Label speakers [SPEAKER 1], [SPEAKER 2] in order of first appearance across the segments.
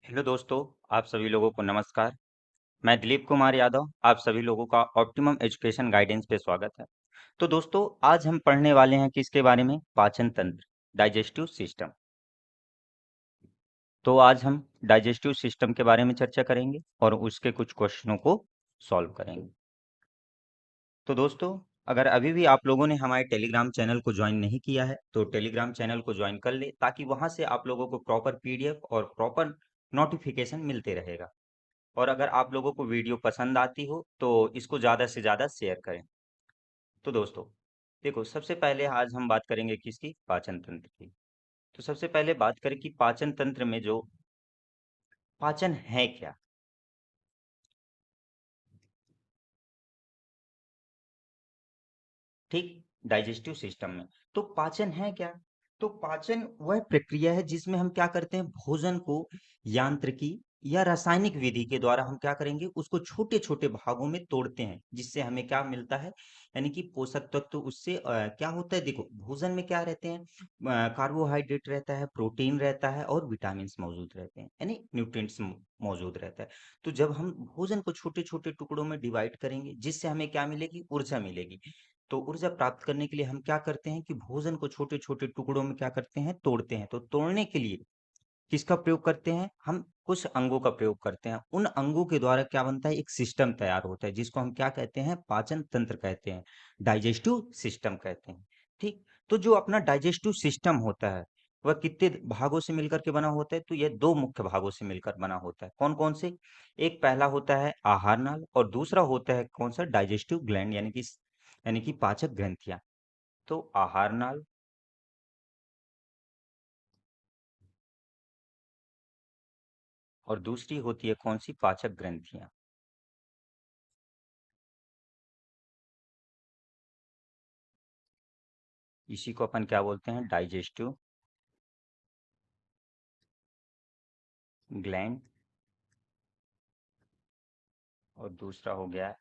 [SPEAKER 1] Hello दोस्तों, आप सभी लोगों को नमस्कार। मैं दिलीप कुमार यादव, आप सभी लोगों का ऑप्टिमम एजुकेशन गाइडेंस पे स्वागत है। तो दोस्तों, आज हम पढ़ने वाले हैं किसके बारे में? पाचन तंत्र, डाइजेस्टिव सिस्टम। तो आज हम डाइजेस्टिव सिस्टम के बारे में चर्चा करेंगे और उसके कुछ क्वेश्चनों को सॉल्व करेंगे। तो दोस्तों, अगर अभी भी आप लोगों ने हमारे टेलीग्राम चैनल को ज्वाइन नहीं किया है तो टेलीग्राम चैनल को ज्वाइन कर ले, ताकि वहां से आप लोगों को प्रॉपर पीडीएफ और प्रॉपर नोटिफिकेशन मिलते रहेगा। और अगर आप लोगों को वीडियो पसंद आती हो तो इसको ज़्यादा से ज़्यादा शेयर करें। तो दोस्तों, देखो, सबसे पहले आज हम बात करेंगे किसकी? पाचन तंत्र की। तो सबसे पहले बात करें कि पाचन तंत्र में जो पाचन है क्या। ठीक, डाइजेस्टिव सिस्टम में। तो पाचन है क्या? तो पाचन वह प्रक्रिया है जिसमें हम क्या करते हैं, भोजन को यांत्रिकी या रासायनिक विधि के द्वारा हम क्या करेंगे, उसको छोटे छोटे भागों में तोड़ते हैं, जिससे हमें क्या मिलता है, यानी कि पोषक तत्व तो उससे क्या होता है। देखो, भोजन में क्या रहते हैं, कार्बोहाइड्रेट रहता है, प्रोटीन रहता है और विटामिन मौजूद रहते हैं, यानी न्यूट्रिएंट्स मौजूद रहता है। तो जब हम भोजन को छोटे छोटे टुकड़ों में डिवाइड करेंगे, जिससे हमें क्या मिलेगी, ऊर्जा मिलेगी। तो ऊर्जा प्राप्त करने के लिए हम क्या करते हैं कि भोजन को छोटे छोटे टुकड़ों में क्या करते हैं, तोड़ते हैं। तो तोड़ने के लिए किसका प्रयोग करते हैं हम? कुछ अंगों का प्रयोग करते हैं। उन अंगों के द्वारा क्या बनता है, एक सिस्टम तैयार होता है, जिसको हम क्या कहते हैं, पाचन तंत्र कहते हैं, डाइजेस्टिव सिस्टम कहते हैं। ठीक। तो जो अपना डाइजेस्टिव सिस्टम होता है, वह कितने भागों से मिलकर के बना होता है? तो यह दो मुख्य भागों से मिलकर बना होता है। कौन कौन से? एक पहला होता है आहार नाल और दूसरा होता है कौन सा? डाइजेस्टिव ग्लैंड, यानी कि पाचक ग्रंथियां। तो आहार नाल और दूसरी होती है कौन सी? पाचक ग्रंथियां। इसी को अपन क्या बोलते हैं? Digestive gland. और दूसरा हो गया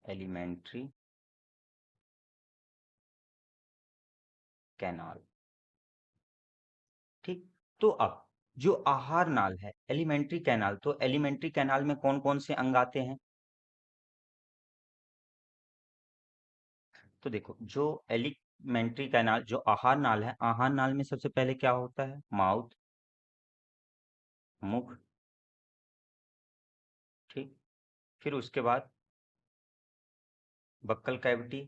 [SPEAKER 1] एलिमेंट्री कैनाल। ठीक। तो अब जो आहार नाल है, एलिमेंट्री कैनाल, तो एलिमेंट्री कैनाल में कौन कौन से अंग आते हैं? तो देखो, जो एलिमेंट्री कैनाल, जो आहार नाल है, आहार नाल में सबसे पहले क्या होता है? माउथ, मुख। ठीक। फिर उसके बाद बक्कल कैविटी,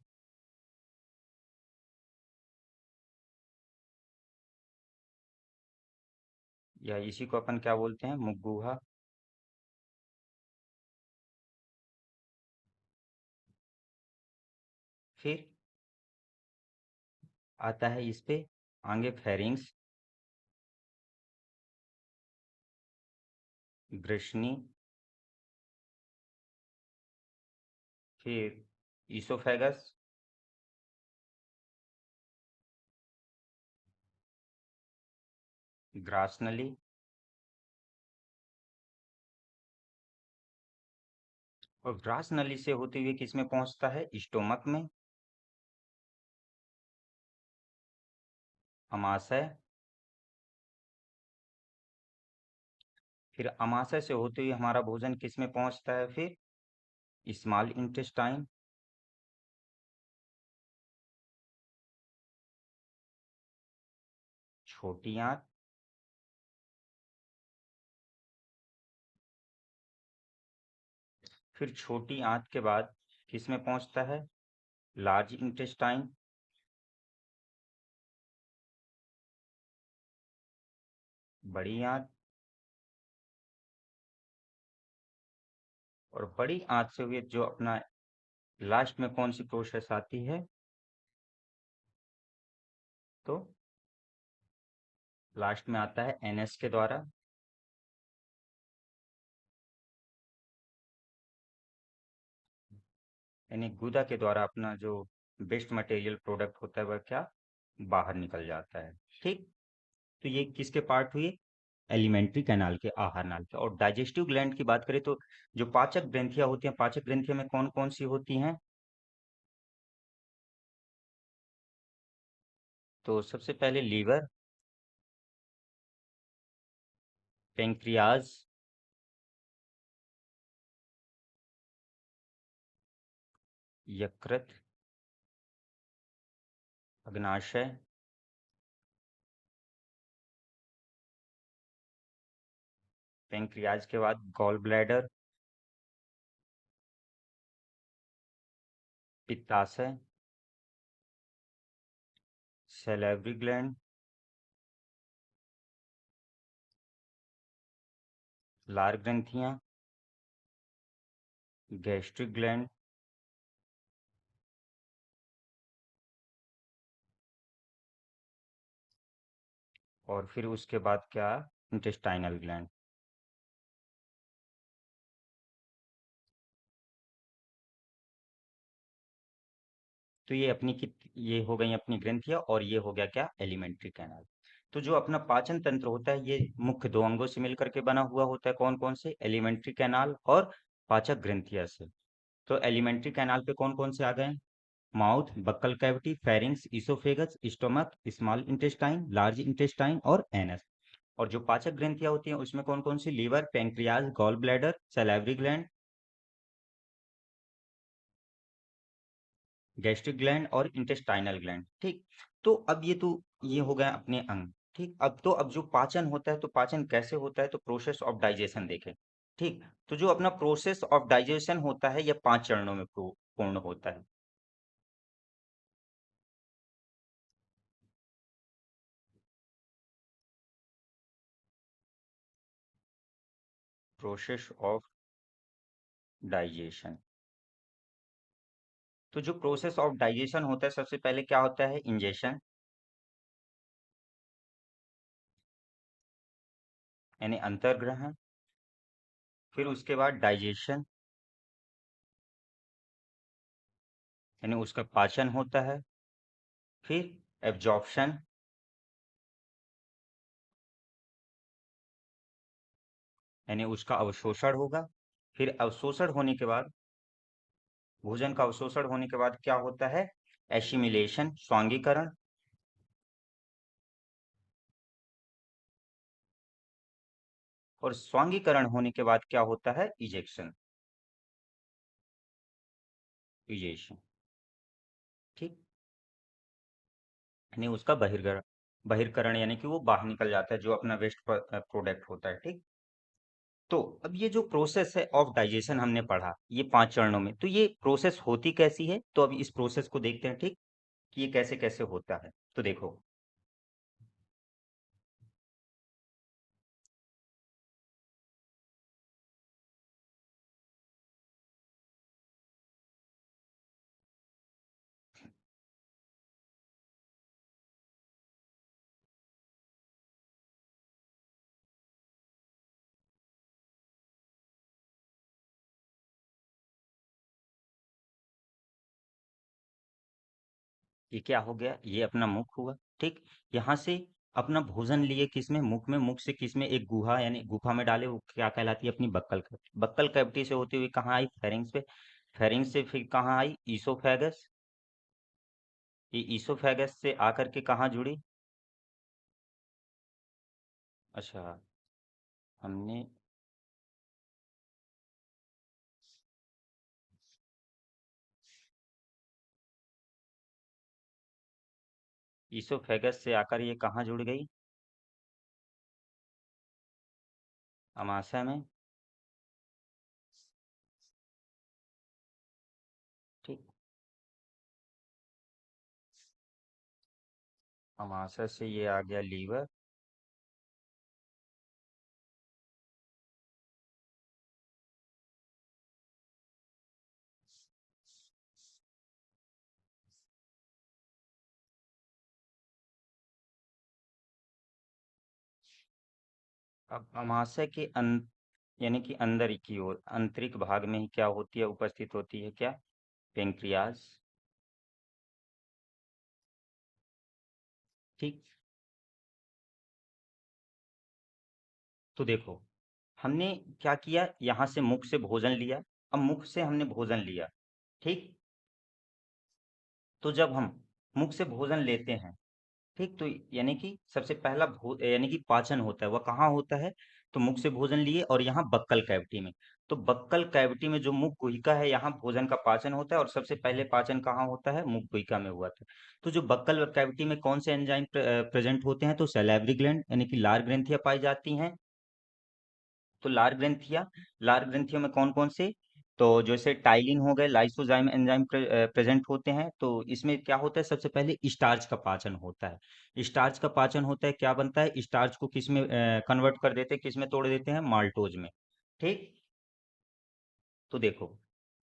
[SPEAKER 1] या इसी को अपन क्या बोलते हैं? मुख गुहा। फिर आता है इस पे आगे फेरिंग्स, ग्रसनी। फिर इसोफेगस। ग्रासनली। और ग्रास नली से होते हुए किसमें पहुंचता है? स्टोमक में, अमाशय। फिर अमाशय से होते हुए हमारा भोजन किसमें पहुंचता है फिर? Small intestine. छोटी आंत। फिर छोटी आंत के बाद किसमें पहुंचता है? Large intestine. बड़ी आंत। और बड़ी आंत से हुए जो अपना लास्ट में कौन सी प्रोसेस आती है? तो लास्ट में आता है एनएस के द्वारा, यानी गुदा के द्वारा अपना जो वेस्ट मटेरियल प्रोडक्ट होता है वह क्या, बाहर निकल जाता है। ठीक। तो ये किसके पार्ट हुए? एलिमेंट्री कैनाल के, आहार नाल के। और डाइजेस्टिव ग्लैंड की बात करें तो जो पाचक ग्रंथियां होती हैं, पाचक ग्रंथियों में कौन कौन सी होती हैं? तो सबसे पहले लीवर, पेंक्रियाज, यकृत, अग्नाशय, पेंक्रियाज के बाद गॉल ब्लैडर, पित्ताशय, सैलिवरी ग्लैंड, लार ग्रंथियां, गैस्ट्रिक ग्लैंड, और फिर उसके बाद क्या, इंटेस्टाइनल ग्लैंड। तो ये अपनी ये हो गई अपनी ग्रंथियां, और ये हो गया क्या, एलिमेंट्री कैनाल। तो जो अपना पाचन तंत्र होता है ये मुख्य दो अंगों से मिलकर के बना हुआ होता है, कौन कौन से, एलिमेंट्री कैनाल और पाचक ग्रंथियां से। तो एलिमेंट्री कैनाल पे कौन कौन से आ गए, mouth, buccal cavity, pharynx, oesophagus, stomach, small intestine, large intestine और एनस। और जो पाचक ग्रंथियां होती हैं उसमें कौन कौन सी, liver, pancreas, gall bladder, salivary gland, gastric gland और इंटेस्टाइनल ग्लैंड। ठीक, तो अब ये हो गया अपने अंग। ठीक, अब जो पाचन होता है, तो पाचन कैसे होता है, तो प्रोसेस ऑफ डाइजेशन देखें। ठीक, तो जो अपना प्रोसेस ऑफ डाइजेशन होता है यह 5 चरणों में पूर्ण होता है। प्रोसेस ऑफ डाइजेशन, तो जो प्रोसेस ऑफ डाइजेशन होता है सबसे पहले क्या होता है, इंजेशन, यानी अंतर्ग्रहण। फिर उसके बाद डाइजेशन, यानी उसका पाचन होता है। फिर एब्जॉर्प्शन, यानी उसका अवशोषण होगा। फिर अवशोषण होने के बाद, भोजन का अवशोषण होने के बाद क्या होता है, एसिमिलेशन, स्वांगीकरण। और स्वांगीकरण होने के बाद क्या होता है, इजेक्शन, इजेशन। ठीक, यानी उसका बहिर्गमन, बहिर्करण, यानी कि वो बाहर निकल जाता है, जो अपना वेस्ट प्रोडक्ट होता है। ठीक, तो अब ये जो प्रोसेस है ऑफ डाइजेशन हमने पढ़ा ये 5 चरणों में, तो ये प्रोसेस होती कैसी है, तो अब इस प्रोसेस को देखते हैं। ठीक, कि ये कैसे कैसे होता है, तो देखो, ये क्या हो गया, ये अपना मुख हुआ। ठीक, यहाँ से अपना भोजन लिए किसमें, मुख में, मुख से किसमें, एक गुहा यानी गुफा में डाले, वो क्या कहलाती है, अपनी बक्कल कैविटी। बक्कल कैविटी से होती हुई कहाँ आई, फेरिंग्स पे। फेरिंग्स से फिर कहाँ आई, ईसोफेगस। ये ईसोफेगस से आकर के कहाँ जुड़ी, अच्छा, हमने ईसोफेगस से आकर ये कहाँ जुड़ गई, अमाशय में। ठीक, अमाशय से ये आ गया लीवर। अब अमाशय के यानी कि अंदर की ओर आंतरिक भाग में ही क्या होती है, उपस्थित होती है क्या, पेंक्रियाज। ठीक, तो देखो, हमने क्या किया, यहाँ से मुख से भोजन लिया। अब मुख से हमने भोजन लिया। ठीक, तो जब हम मुख से भोजन लेते हैं, ठीक। तो यानी कि सबसे पहला यानी कि पाचन होता है वह कहाँ होता है? तो मुख से भोजन लिए और यहाँ बक्कल कैविटी में। तो बक्कल कैविटी में जो मुख गुहिका है, यहाँ भोजन का पाचन होता है, और सबसे पहले पाचन कहाँ होता है? मुख गुहिका में हुआ था। तो जो बक्कल कैविटी में कौन से एंजाइम प्रेजेंट होते हैं? तो सैलिवरी ग्लैंड यानी कि लार ग्रंथियां पाई जाती हैं। तो लार ग्रंथियों में कौन कौन से? तो जैसे टाइलिन हो गए, लाइसोजाइम एंजाइम प्रेजेंट होते हैं। तो इसमें क्या होता है? सबसे पहले स्टार्च का पाचन होता है। स्टार्च का पाचन होता है, क्या बनता है? स्टार्च को किस में कन्वर्ट कर देते हैं, किस में तोड़ देते हैं? माल्टोज में। ठीक। तो देखो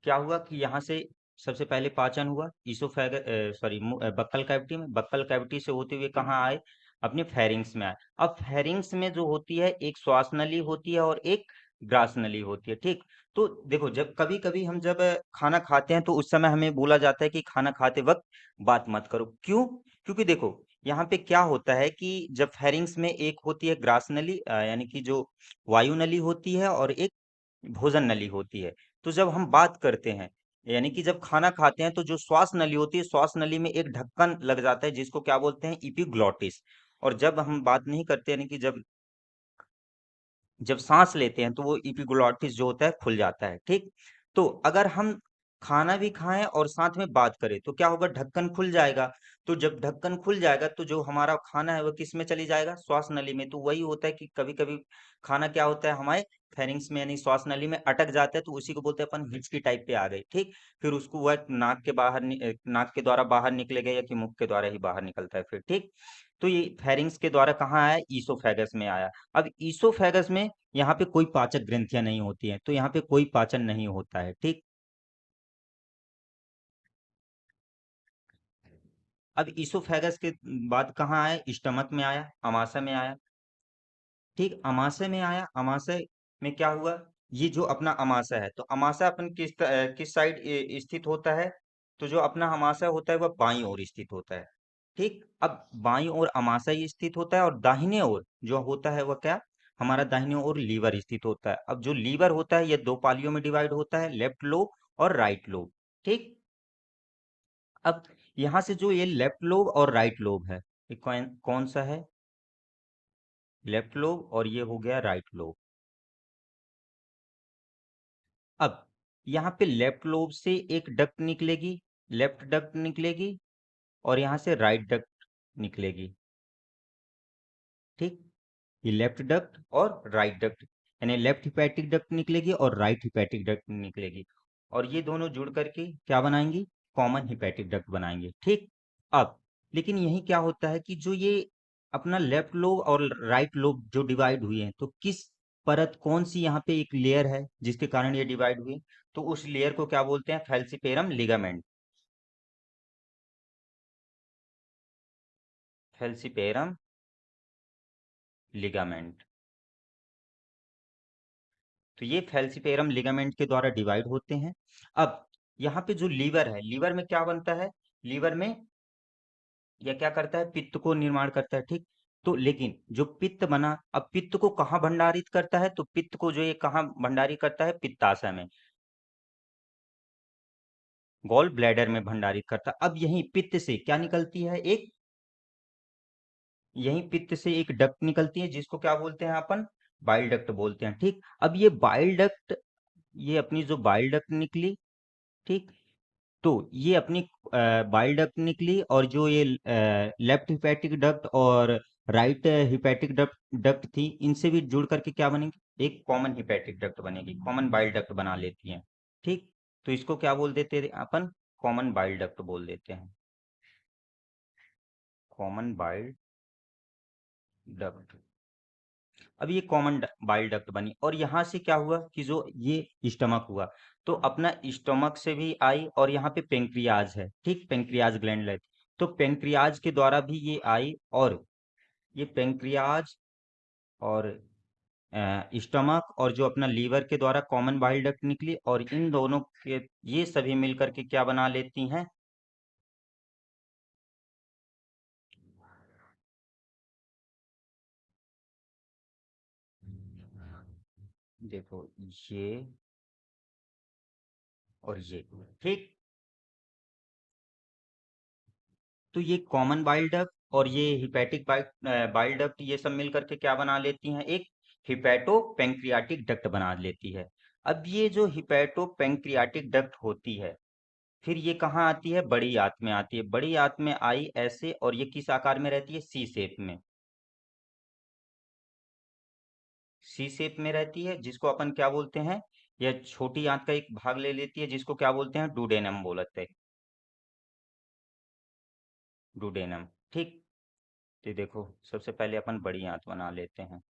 [SPEAKER 1] क्या हुआ कि यहाँ से सबसे पहले पाचन हुआ ईसोफेगर सॉरी बक्कल कैविटी में। बक्कल कैविटी से होते हुए कहाँ आए? अपने फेरिंग्स में आए। अब फेरिंग्स में जो होती है, एक श्वास नली होती है और एक ग्रास नली होती है। ठीक। तो देखो, जब कभी कभी हम जब खाना खाते हैं तो उस समय हमें बोला जाता है कि खाना खाते वक्त बात मत करो। क्यों? क्योंकि देखो यहाँ पे क्या होता है कि जब फेरिंग्स में एक होती है ग्रास नली, यानी कि जो वायु नली होती है, और एक भोजन नली होती है। तो जब हम बात करते हैं, यानी कि जब खाना खाते हैं, तो जो श्वास नली होती है, श्वास नली में एक ढक्कन लग जाता है जिसको क्या बोलते हैं? इपिग्लॉटिस। और जब हम बात नहीं करते, यानी कि जब जब सांस लेते हैं, तो वो इपिग्लॉटिस जो होता है खुल जाता है। ठीक। तो अगर हम खाना भी खाएं और साथ में बात करें तो क्या होगा? ढक्कन खुल जाएगा। तो जब ढक्कन खुल जाएगा तो जो हमारा खाना है वो किस में चली जाएगा? श्वास नली में। तो वही होता है कि कभी कभी खाना क्या होता है हमारे फेरिंग्स में यानी श्वास नली में अटक जाता है, तो उसी को बोलते हैं अपन हिचकी टाइप पे आ गई। ठीक। फिर उसको वह नाक के बाहर नाक के द्वारा बाहर निकलेगा, या कि मुख के द्वारा ही बाहर निकलता है फिर। ठीक। तो ये फेरिंग्स के द्वारा कहाँ आया? ईसोफेगस में आया। अब ईसोफेगस में यहाँ पे कोई पाचक ग्रंथियां नहीं होती हैं, तो यहाँ पे कोई पाचन नहीं होता है। ठीक। अब ईसोफेगस के बाद कहाँ आया? स्टमक में आया, अमाशय में आया। ठीक। अमाशय में आया। अमाशय में क्या हुआ? ये जो अपना अमाशय है, तो अमाशय अपन किस साइड स्थित होता है? तो जो अपना अमाशय होता है वह बाईं ओर स्थित होता है। ठीक। अब बाईं ओर अमाशय स्थित होता है, और दाहिने ओर जो होता है वह क्या? हमारा दाहिने ओर लीवर स्थित होता है। अब जो लीवर होता है, ये दो पालियों में डिवाइड होता है, लेफ्ट लोब और राइट लोब। ठीक। अब यहाँ से जो ये लेफ्ट लोब और राइट लोब है, ये कौन कौन सा है? लेफ्ट लोब, और ये हो गया राइट लोब। अब यहाँ पे लेफ्ट लोब से एक डक्ट निकलेगी, लेफ्ट डक्ट निकलेगी, और यहाँ से राइट डक्ट निकलेगी। ठीक। ये लेफ्ट डक्ट और राइट डक्ट, यानी लेफ्ट हिपैटिक डक्ट निकलेगी और राइट हिपैटिक डक्ट निकलेगी। और ये दोनों जुड़ करके क्या बनाएंगी? कॉमन हिपैटिक डक्ट बनाएंगे। ठीक। अब लेकिन यही क्या होता है कि जो ये अपना लेफ्ट लोब और राइट लोब जो डिवाइड हुए हैं, तो किस परत, कौन सी यहाँ पे एक लेयर है जिसके कारण ये डिवाइड हुए? तो उस लेयर को क्या बोलते हैं? Falciparum ligament. Falciparum ligament. तो ये फैल्सिपेरम लिगामेंट के द्वारा डिवाइड होते हैं। अब यहाँ पे जो लीवर है, लीवर में क्या बनता है? लीवर में यह क्या करता है? पित्त को निर्माण करता है। ठीक। तो लेकिन जो पित्त बना, अब पित्त को कहाँ भंडारित करता है? तो पित्त को जो ये कहाँ भंडारित करता है? पित्ताशय में, गॉल ब्लैडर में भंडारित करता है। अब यही पित्त से क्या निकलती है? एक यही पित्त से एक डक्ट निकलती है जिसको क्या बोलते हैं अपन? बाइल डक्ट बोलते हैं। ठीक। अब ये बाइल डक्ट, ये अपनी जो बाइल डक्ट निकली, ठीक, तो ये अपनी बाइल डक्ट निकली, और जो ये लेफ्ट हिपैटिक डक्ट और राइट हिपैटिक डक्ट डक्ट थी, इनसे भी जुड़ करके क्या बनेगी? एक कॉमन हिपैटिक डक्ट बनेगी, कॉमन बाइल डक्ट बना लेती हैं। ठीक। तो इसको क्या बोल देते हैं अपन? कॉमन बाइल डक्ट बोल देते हैं, कॉमन बाइल डक्ट। अब ये कॉमन बाइल डक्ट बनी, और यहाँ से क्या हुआ कि जो ये स्टमक हुआ, तो अपना स्टमक से भी आई, और यहाँ पे पेंक्रियाज है। ठीक। पेंक्रियाज ग्लैंड है, तो पेंक्रियाज के द्वारा भी ये आई, और ये पेंक्रियाज और स्टमक और जो अपना लीवर के द्वारा कॉमन बाइल डक्ट निकली, और इन दोनों के ये सभी मिलकर के क्या बना लेती हैं? देखो, ये और ये। ठीक। तो ये कॉमन बाइल डक्ट और ये हिपैटिक बाइल डक्ट ये सब मिल करके क्या बना लेती हैं, एक हिपैटो पेंक्रियाटिक डक्ट बना लेती है। अब ये जो हिपैटो पेंक्रियाटिक डक्ट होती है, फिर ये कहाँ आती है, बड़ी आंत में आती है। बड़ी आंत में आई ऐसे, और ये किस आकार में रहती है, सी शेप में। सी शेप में रहती है, जिसको अपन क्या बोलते हैं, यह छोटी आंत का एक भाग ले लेती है, जिसको क्या बोलते हैं, डुडेनम बोलते हैं। डुडेनम। ठीक। तो देखो, सबसे पहले अपन बड़ी आंत बना लेते हैं।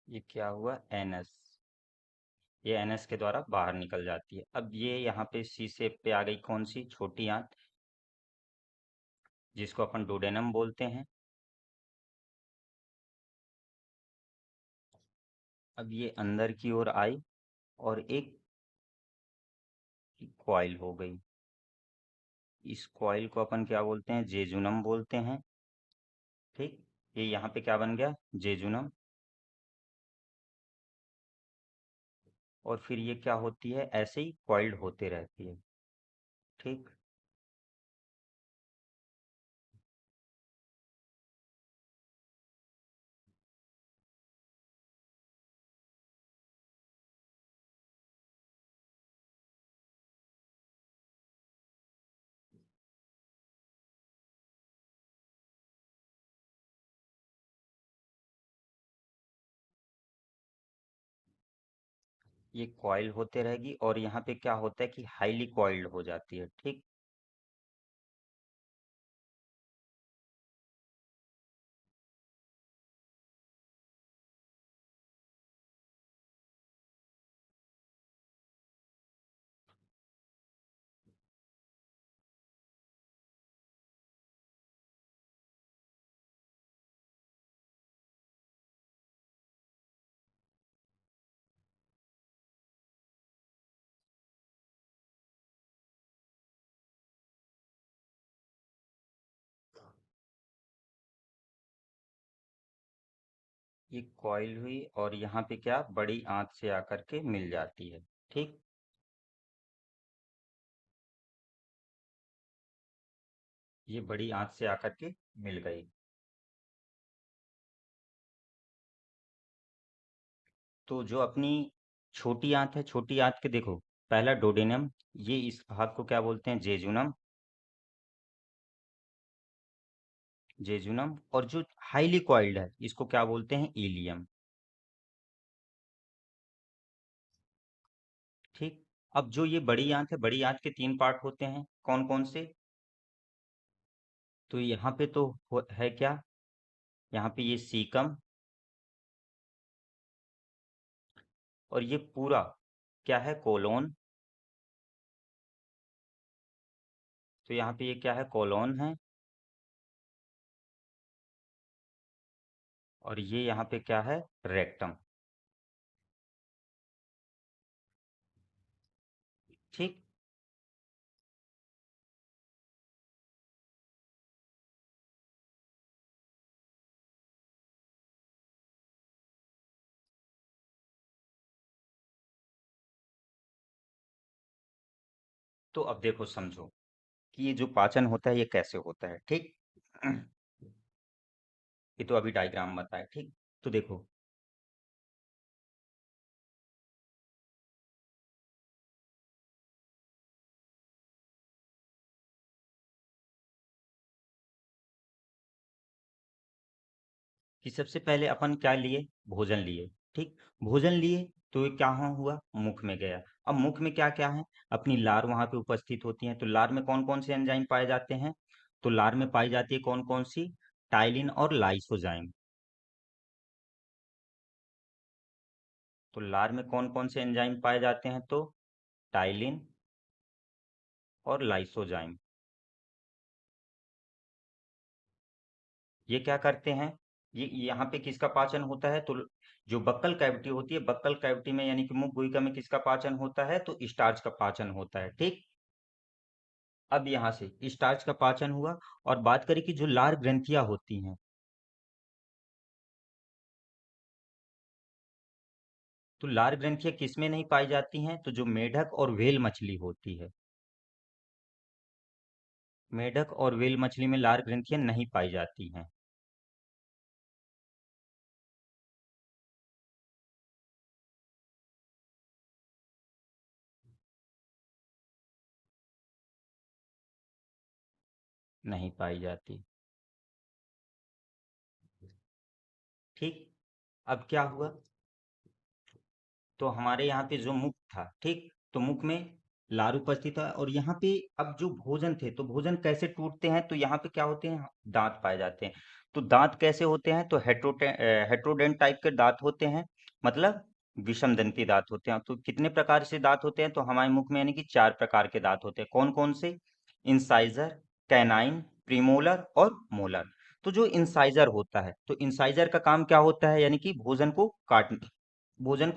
[SPEAKER 1] ये क्या हुआ, एनस। ये एनएस के द्वारा बाहर निकल जाती है। अब ये यहाँ पे सी शेप पे आ गई, कौन सी, छोटी आंत, जिसको अपन डोडेनम बोलते हैं। अब ये अंदर की ओर आई, और एक कॉइल हो गई। इस कॉइल को अपन क्या बोलते हैं, जेजुनम बोलते हैं। ठीक। ये यहाँ पे क्या बन गया, जेजुनम। और फिर ये क्या होती है, ऐसे ही कॉइल्ड होते रहती है। ठीक। ये कॉइल होते रहेगी, और यहाँ पे क्या होता है कि हाईली कॉइल्ड हो जाती है। ठीक। ये कॉइल हुई, और यहाँ पे क्या, बड़ी आंत से आकर के मिल जाती है। ठीक। ये बड़ी आंत से आकर के मिल गई। तो जो अपनी छोटी आंत है, छोटी आंत के देखो, पहला डोडेनम, ये इस भाग को क्या बोलते हैं, जेजुनम। जेजुनम। और जो हाईली कॉइल्ड है, इसको क्या बोलते हैं, इलियम। ठीक। अब जो ये बड़ी आंत है, बड़ी आंत के तीन पार्ट होते हैं, कौन कौन से, तो यहाँ पे तो है क्या, यहाँ पे ये सीकम, और ये पूरा क्या है, कोलोन। तो यहाँ पे ये क्या है, कोलोन है। और ये यहाँ पे क्या है, रेक्टम। ठीक। तो अब देखो, समझो कि ये जो पाचन होता है, ये कैसे होता है। ठीक। ये तो अभी डायग्राम बताया, ठीक। तो देखो, कि सबसे पहले अपन क्या लिए, भोजन लिए, ठीक। भोजन लिए तो ये क्या हुआ, मुख में गया। अब मुख में क्या क्या है, अपनी लार वहां पे उपस्थित होती है। तो लार में कौन कौन से एंजाइम पाए जाते हैं, तो लार में पाई जाती है कौन कौन सी, टाइलिन और लाइसोजाइम। तो लार में कौन कौन से एंजाइम पाए जाते हैं, तो टाइलिन और लाइसोजाइम। ये क्या करते हैं, ये यहाँ पे किसका पाचन होता है, तो जो बक्कल कैविटी होती है, बक्कल कैविटी में यानी कि मुख गुहिका में किसका पाचन होता है, तो स्टार्च का पाचन होता है, ठीक। अब यहाँ से स्टार्च का पाचन हुआ। और बात करें कि जो लार ग्रंथियां होती हैं, तो लार ग्रंथियां किसमें नहीं पाई जाती हैं, तो जो मेढक और व्हेल मछली होती है, मेढक और व्हेल मछली में लार ग्रंथियां नहीं पाई जाती हैं। नहीं पाई जाती, ठीक। अब क्या हुआ, तो हमारे यहाँ पे जो मुख था, ठीक, तो मुख में लार उपस्थित था। और यहाँ पे अब जो भोजन थे, तो भोजन कैसे टूटते हैं, तो यहाँ पे क्या होते हैं, दांत पाए जाते हैं। तो दांत कैसे होते हैं, तो हेट्रोडेंट टाइप के दांत होते हैं, मतलब विषम दंती दांत होते हैं। तो कितने प्रकार से दांत होते हैं, तो हमारे मुख में यानी कि 4 प्रकार के दांत होते हैं। कौन कौन से, इंसाइजर, कैनाइन, प्रीमोलर और मोलर। तो जो इंसाइजर होता है, तो इंसाइजर का काम क्या होता है, यानी कि भोजन को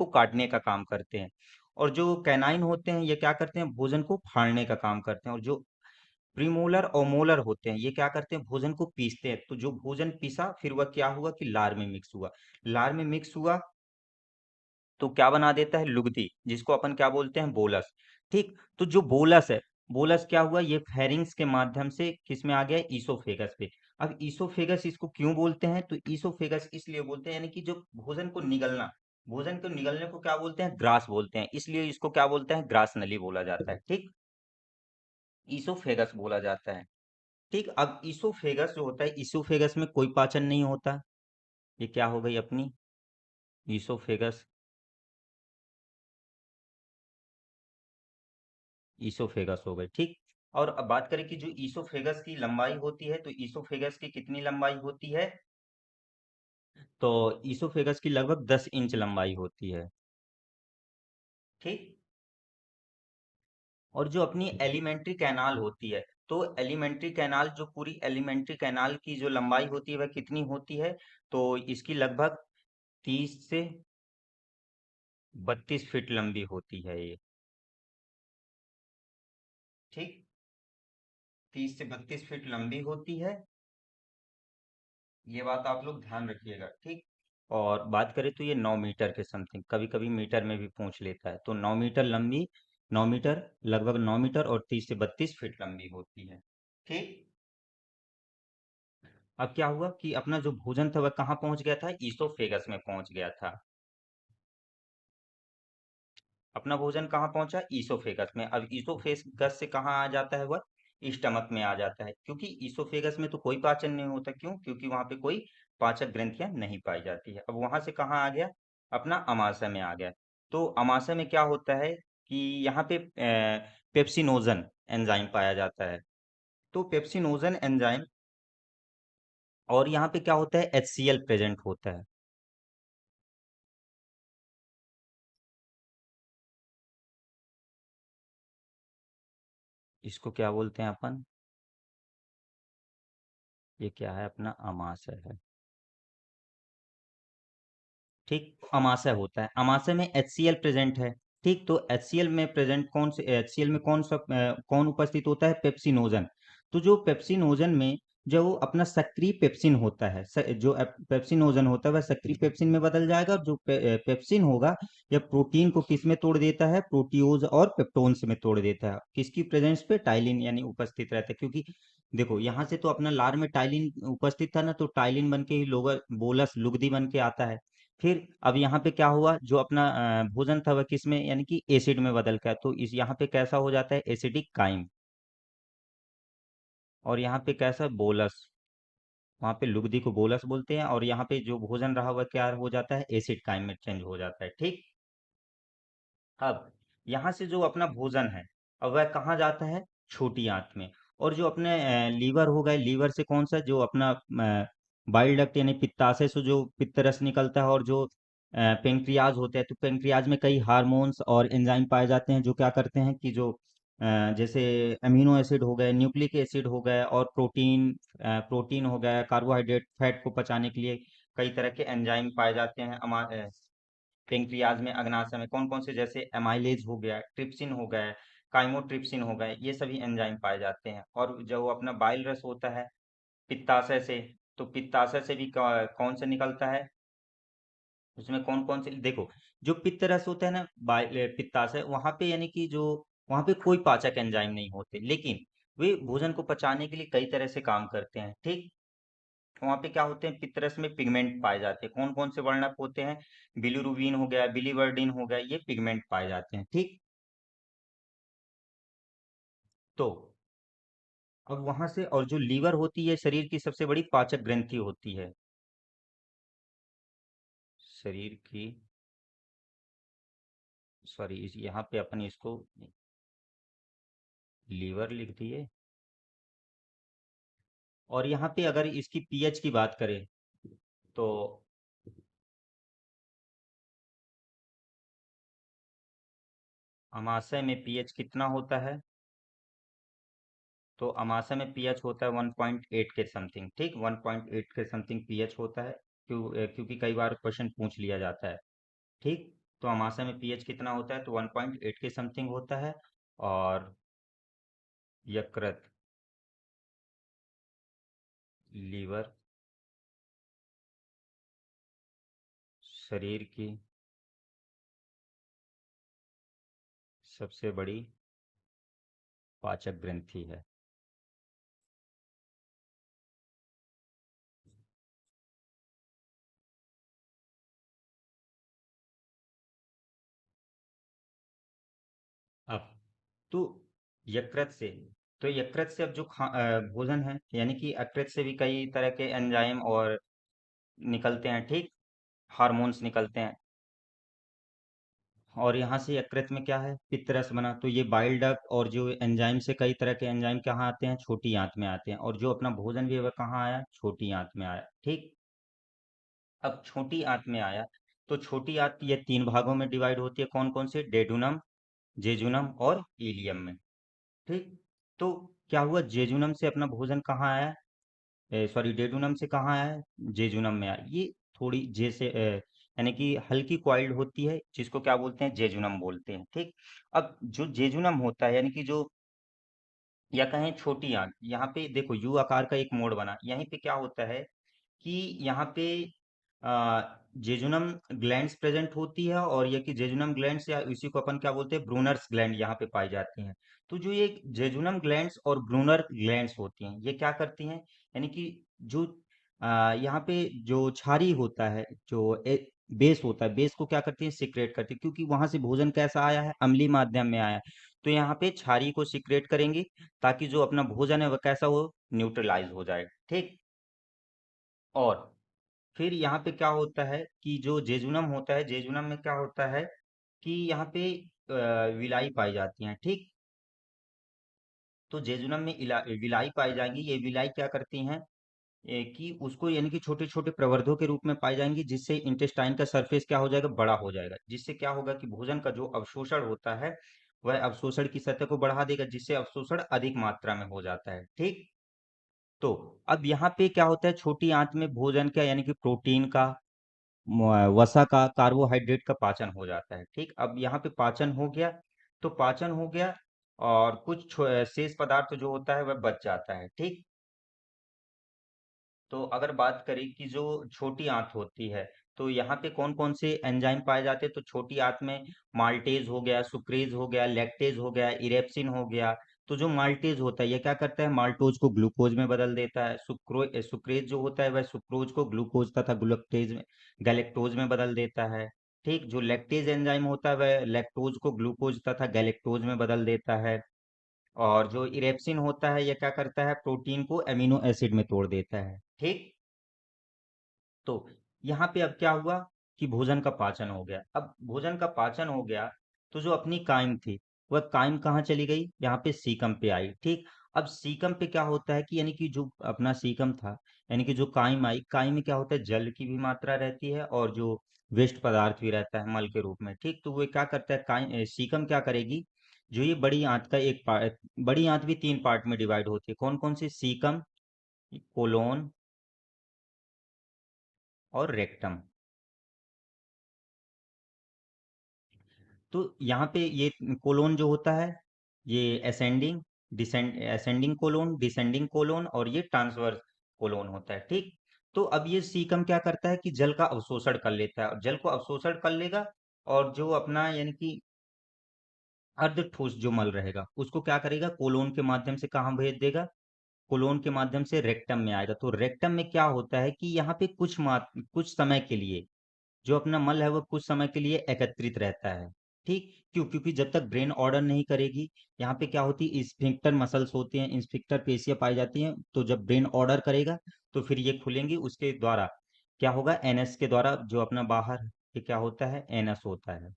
[SPEAKER 1] काटने का काम करते हैं। और जो कैनाइन होते हैं, ये क्या करते हैं, भोजन को फाड़ने का काम करते हैं। और जो प्रीमोलर और मोलर होते हैं, ये क्या करते हैं, भोजन को पीसते हैं। तो जो भोजन पीसा, फिर वह क्या हुआ कि लार में मिक्स हुआ। लार में मिक्स हुआ तो क्या बना देता है, लुगदी, जिसको अपन क्या बोलते हैं, बोलस, ठीक। तो जो बोलस है, बोलस क्या हुआ, ये फेरिंग्स के माध्यम से किस में आ गया, ईसोफेगस पे। अब ईसोफेगस इसको क्यों बोलते हैं, तो ईसोफेगस इसलिए बोलते हैं, यानी कि जो भोजन को निगलना, भोजन को निगलने को क्या बोलते हैं, ग्रास बोलते हैं, इसलिए इसको क्या बोलते हैं, ग्रास नली बोला जाता है, ठीक। ईसोफेगस बोला जाता है, ठीक। अब ईसोफेगस जो होता है, ईसोफेगस में कोई पाचन नहीं होता। ये क्या हो गई अपनी ईसोफेगस, ईसोफेगस हो गई, ठीक। और अब बात करें कि जो ईसोफेगस की लंबाई होती है, तो ईसोफेगस की कितनी लंबाई होती है, तो ईसोफेगस की लगभग 10 इंच लंबाई होती है, ठीक। और जो अपनी एलिमेंट्री कैनाल होती है, तो एलिमेंट्री कैनाल, जो पूरी एलिमेंट्री कैनाल की जो लंबाई होती है, वह कितनी होती है, तो इसकी लगभग 30 से 32 फीट लंबी होती है ये, ठीक। 30 से 32 फीट लंबी होती है, ये बात आप लोग ध्यान रखिएगा, ठीक। और बात करें तो ये 9 मीटर के समथिंग, कभी कभी मीटर में भी पूछ लेता है, तो 9 मीटर लंबी, 9 मीटर, लगभग 9 मीटर और 30 से 32 फीट लंबी होती है, ठीक। अब क्या हुआ कि अपना जो भोजन था वह कहाँ पहुंच गया था, ईसोफेगस में पहुंच गया था। अपना भोजन कहाँ पहुंचा, ईसोफेगस में। अब ईसोफेगस से कहाँ आ जाता है वह, स्टमक में आ जाता है, क्योंकि ईसोफेगस में तो कोई पाचन नहीं होता, क्यों, क्योंकि वहां पे कोई पाचक ग्रंथियां नहीं पाई जाती है। अब वहां से कहाँ आ गया, अपना अमाशय में आ गया। तो अमाशय में क्या होता है कि यहाँ पे पेप्सिनोजन एंजाइम पाया जाता है। तो पेप्सिनोजन एंजाइम, और यहाँ पे क्या होता है, HCl प्रेजेंट होता है। इसको क्या बोलते हैं अपन, ये क्या है, अपना अमाशय है, ठीक। अमाशय होता है, अमाशय में HCl प्रेजेंट है, ठीक। तो HCl में प्रेजेंट HCl में कौन उपस्थित होता है, पेप्सिनोजन। तो जो पेप्सिनोजन में जो अपना सक्रिय पेप्सिन होता है, जो पेप्सिनोजन होता है वह सक्रिय पेप्सिन में बदल जाएगा, और जो पेप्सिन होगा यह प्रोटीन को किस में तोड़ देता है, प्रोटियोज और पेप्टोन्स में तोड़ देता है, किसकी प्रेजेंस पे, टाइलिन यानी उपस्थित रहता है। क्योंकि देखो यहाँ से तो अपना लार में टाइलिन उपस्थित था ना, तो टाइलिन बन के ही लोअर बोलस लुगदी बन के आता है। फिर अब यहाँ पे क्या हुआ, जो अपना भोजन था वह किस में, यानी कि एसिड में बदल गया, तो इस यहाँ पे कैसा हो जाता है, एसिडिक काइम। और यहाँ पे कैसा, बोलस, वहाँ पे लुगदी को बोलस बोलते हैं, और यहाँ पे जो भोजन रहा वह क्या हो जाता है, एसिड काइम में चेंज हो जाता है। ठीक। अब यहाँ से जो अपना भोजन है, अब वह कहाँ जाता है, छोटी आंत में। और जो अपने लीवर हो गए, लीवर से कौन सा, जो अपना बाइल डक्ट यानी पित्ताशय से जो पित्त रस निकलता है, और जो पेंक्रियाज होते हैं, तो पेंक्रियाज में कई हार्मोन्स और एंजाइम पाए जाते हैं, जो क्या करते हैं कि जो जैसे अमीनो एसिड हो गए, न्यूक्लिक एसिड हो गए, और प्रोटीन हो गया, कार्बोहाइड्रेट, फैट को पचाने के लिए कई तरह के एंजाइम पाए जाते हैं। पेंक्रियाज में, अग्नाशय में कौन कौन से, जैसे एमाइलेज हो गया, ट्रिप्सिन हो गया, काइमोट्रिप्सिन हो गए, ये सभी एंजाइम पाए जाते हैं। और जो अपना बाइल रस होता है पित्ताशय से, तो पित्ताशय से भी कौन से निकलता है, उसमें कौन कौन से, देखो जो पित्त रस होता है ना, बाइल पित्ताशय, वहां पे यानी कि जो वहां पे कोई पाचक एंजाइम नहीं होते, लेकिन वे भोजन को पचाने के लिए कई तरह से काम करते हैं। ठीक। वहाँ पे क्या होते हैं, पित्तरस में पिगमेंट पाए जाते हैं। कौन कौन से वर्णक होते हैं, बिलिरुबिन हो गया, बिलीवर्डिन हो गया, ये पिगमेंट पाए जाते हैं। ठीक। तो अब वहां से, और जो लीवर होती है शरीर की सबसे बड़ी पाचक ग्रंथि होती है, शरीर की, सॉरी इस यहाँ पे अपन इसको लीवर लिख दिए। और यहाँ पे अगर इसकी पीएच की बात करें, तो अमाशय में पीएच कितना होता है, तो अमाशय में पीएच होता है 1.8 के समथिंग। ठीक, 1.8 के समथिंग पीएच होता है। क्योंकि कई बार क्वेश्चन पूछ लिया जाता है। ठीक। तो अमाशय में पीएच कितना होता है, तो 1.8 के समथिंग होता है। और यकृत, लीवर, शरीर की सबसे बड़ी पाचक ग्रंथि है। अब तो यकृत से, तो यकृत से अब जो भोजन है, यानी कि यकृत से भी कई तरह के एंजाइम और निकलते हैं। ठीक। हार्मोन्स निकलते हैं। और यहाँ से यकृत में क्या है, पित्तरस बना, तो ये बाइल डक्ट और जो एंजाइम से कई तरह के एंजाइम कहाँ आते हैं, छोटी आंत में आते हैं। और जो अपना भोजन भी है वह कहाँ आया, छोटी आंत में आया। ठीक। अब छोटी आंत में आया, तो छोटी आंत ये तीन भागों में डिवाइड होती है। कौन कौन से, डेडुनम, जेजुनम और इलियम में। ठीक। तो क्या हुआ, जेजुनम से अपना भोजन कहाँ आया, सॉरी डेडुनम से कहाँ आया, जेजुनम में आया। ये थोड़ी जैसे यानी कि हल्की कॉइल्ड होती है, जिसको क्या बोलते हैं, जेजुनम बोलते हैं। ठीक। अब जो जेजुनम होता है, यानी कि जो, या कहें छोटी आंत, यहाँ पे देखो यू आकार का एक मोड़ बना, यहीं पे क्या होता है कि यहाँ पे जेजुनम ग्लैंड्स प्रेजेंट होती है, और ये कि जेजुनम ग्लैंड्स, या इसी को अपन क्या बोलते हैं, ब्रूनर्स ग्लैंड, यहाँ पे पाई जाती हैं। तो जो ये जेजुनम ग्लैंड्स और ब्रूनर ग्लैंड्स होती हैं, ये क्या करती हैं, यानी कि जो यहाँ पे जो छारी होता है, जो बेस होता है, बेस को क्या करती है, सिक्रेट करती है। क्योंकि वहां से भोजन कैसा आया है, अम्लीय माध्यम में आया है, तो यहाँ पे छारी को सिक्रेट करेंगी, ताकि जो अपना भोजन है वह कैसा हो, न्यूट्रलाइज हो जाए। ठीक। और फिर यहाँ पे क्या होता है कि जो जेजुनम होता है, जेजुनम में क्या होता है कि यहाँ पे विलाई पाई जाती हैं। ठीक। तो जेजुनम में विलाई पाई जाएंगी, ये विलाई क्या करती हैं, कि उसको यानी कि छोटे छोटे प्रवर्धों के रूप में पाई जाएंगी, जिससे इंटेस्टाइन का सरफेस क्या हो जाएगा, बड़ा हो जाएगा, जिससे क्या होगा कि भोजन का जो अवशोषण होता है वह अवशोषण की सतह को बढ़ा देगा, जिससे अवशोषण अधिक मात्रा में हो जाता है। ठीक। तो अब यहाँ पे क्या होता है, छोटी आंत में भोजन का, यानी कि प्रोटीन का, वसा का, कार्बोहाइड्रेट का पाचन हो जाता है। ठीक। अब यहाँ पे पाचन हो गया, तो पाचन हो गया, और कुछ शेष पदार्थ जो होता है वह बच जाता है। ठीक। तो अगर बात करें कि जो छोटी आंत होती है, तो यहाँ पे कौन कौन से एंजाइम पाए जाते हैं, तो छोटी आंत में माल्टेज हो गया, सुक्रेज हो गया, लैक्टेज हो गया, इरेप्सिन हो गया। तो जो माल्टेज होता है, ये क्या करता है, माल्टोज को ग्लूकोज में बदल देता है। सुक्रेज जो होता है वह सुक्रोज को ग्लूकोज तथा ग्लूकोज में गैलेक्टोज में बदल देता है। ठीक, जो लैक्टेज एंजाइम होता है वह लैक्टोज को ग्लूकोज तथा गैलेक्टोज में बदल देता है। और जो इरेप्सिन होता है, यह क्या करता है, प्रोटीन को एमिनो एसिड में तोड़ देता है। ठीक, तो यहाँ पे अब क्या हुआ कि भोजन का पाचन हो गया। अब भोजन का पाचन हो गया, तो जो अपनी काइम थी, वह काइम कहाँ चली गई, यहाँ पे सीकम पे आई। ठीक, अब सीकम पे क्या होता है कि यानी कि जो अपना सीकम था, यानी कि जो काइम आई, काइम में क्या होता है, जल की भी मात्रा रहती है और जो वेस्ट पदार्थ भी रहता है मल के रूप में। ठीक, तो वो क्या करता है, सीकम क्या करेगी, जो ये बड़ी आंत का एक पार्ट, बड़ी आंत भी तीन पार्ट में डिवाइड होती है, कौन कौन सी, सीकम, कोलोन और रेक्टम। तो यहाँ पे ये कोलोन जो होता है, ये असेंडिंग कोलोन, डिसेंडिंग कोलोन और ये ट्रांसवर्स कोलोन होता है। ठीक, तो अब ये सीकम क्या करता है कि जल का अवशोषण कर लेता है, और जल को अवशोषण कर लेगा, और जो अपना यानी कि अर्ध ठोस जो मल रहेगा उसको क्या करेगा, कोलोन के माध्यम से कहाँ भेज देगा, कोलोन के माध्यम से रेक्टम में आएगा। तो रेक्टम में क्या होता है कि यहाँ पे कुछ समय के लिए जो अपना मल है वो कुछ समय के लिए एकत्रित रहता है। ठीक, क्यों, क्योंकि जब तक ब्रेन ऑर्डर नहीं करेगी, यहाँ पे क्या होती है, स्फिंक्टर मसल्स होते हैं, स्फिंक्टर पेशियां पाई जाती हैं, तो जब ब्रेन ऑर्डर करेगा तो फिर ये खुलेंगी, उसके द्वारा क्या होगा, एनएस के द्वारा जो अपना बाहर ये क्या होता है, एनएस होता है।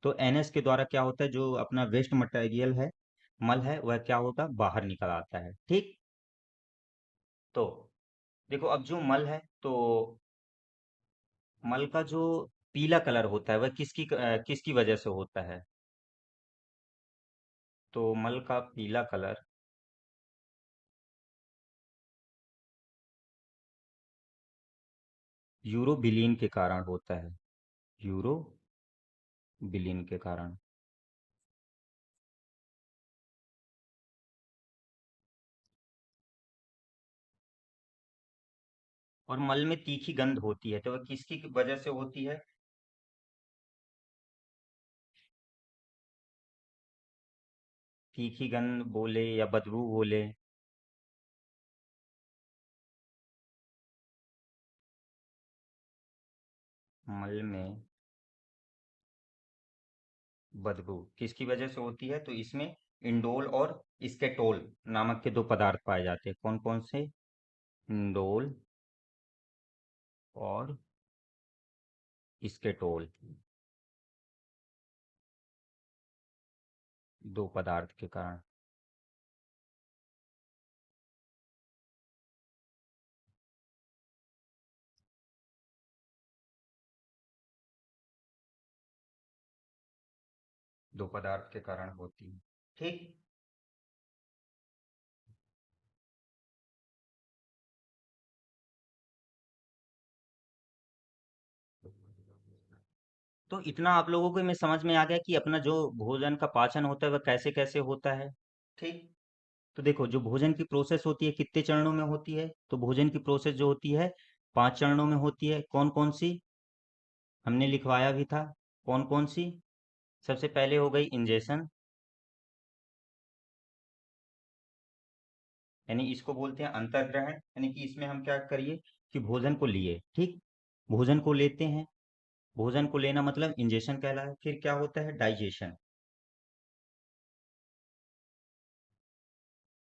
[SPEAKER 1] तो एनएस के द्वारा क्या होता है, जो अपना वेस्ट मटेरियल है, मल है, वह क्या होगा, बाहर निकल आता है। ठीक, तो देखो अब जो मल है, तो मल का जो पीला कलर होता है वह किसकी वजह से होता है, तो मल का पीला कलर यूरोबिलिन के कारण होता है, यूरोबिलिन के कारण। और मल में तीखी गंध होती है, तो वह किसकी वजह से होती है, तीखी गंध बोले या बदबू बोले, मल में बदबू किसकी वजह से होती है, तो इसमें इंडोल और स्केटोल नामक के दो पदार्थ पाए जाते हैं, कौन कौन से, इंडोल और स्केटोल, दो पदार्थ के कारण। दो पदार्थ के कारण होती है। ठीक, तो इतना आप लोगों को में समझ में आ गया कि अपना जो भोजन का पाचन होता है वह कैसे कैसे होता है। ठीक, तो देखो जो भोजन की प्रोसेस होती है कितने चरणों में होती है, तो भोजन की प्रोसेस जो होती है 5 चरणों में होती है, कौन कौन सी, हमने लिखवाया भी था, कौन कौन सी, सबसे पहले हो गई इंजेशन, यानी इसको बोलते हैं अंतर्ग्रहण, यानी कि इसमें हम क्या करिए कि भोजन को लिए, ठीक, भोजन को लेते हैं, भोजन को लेना मतलब इंजेशन कहलाए। फिर क्या होता है, डाइजेशन,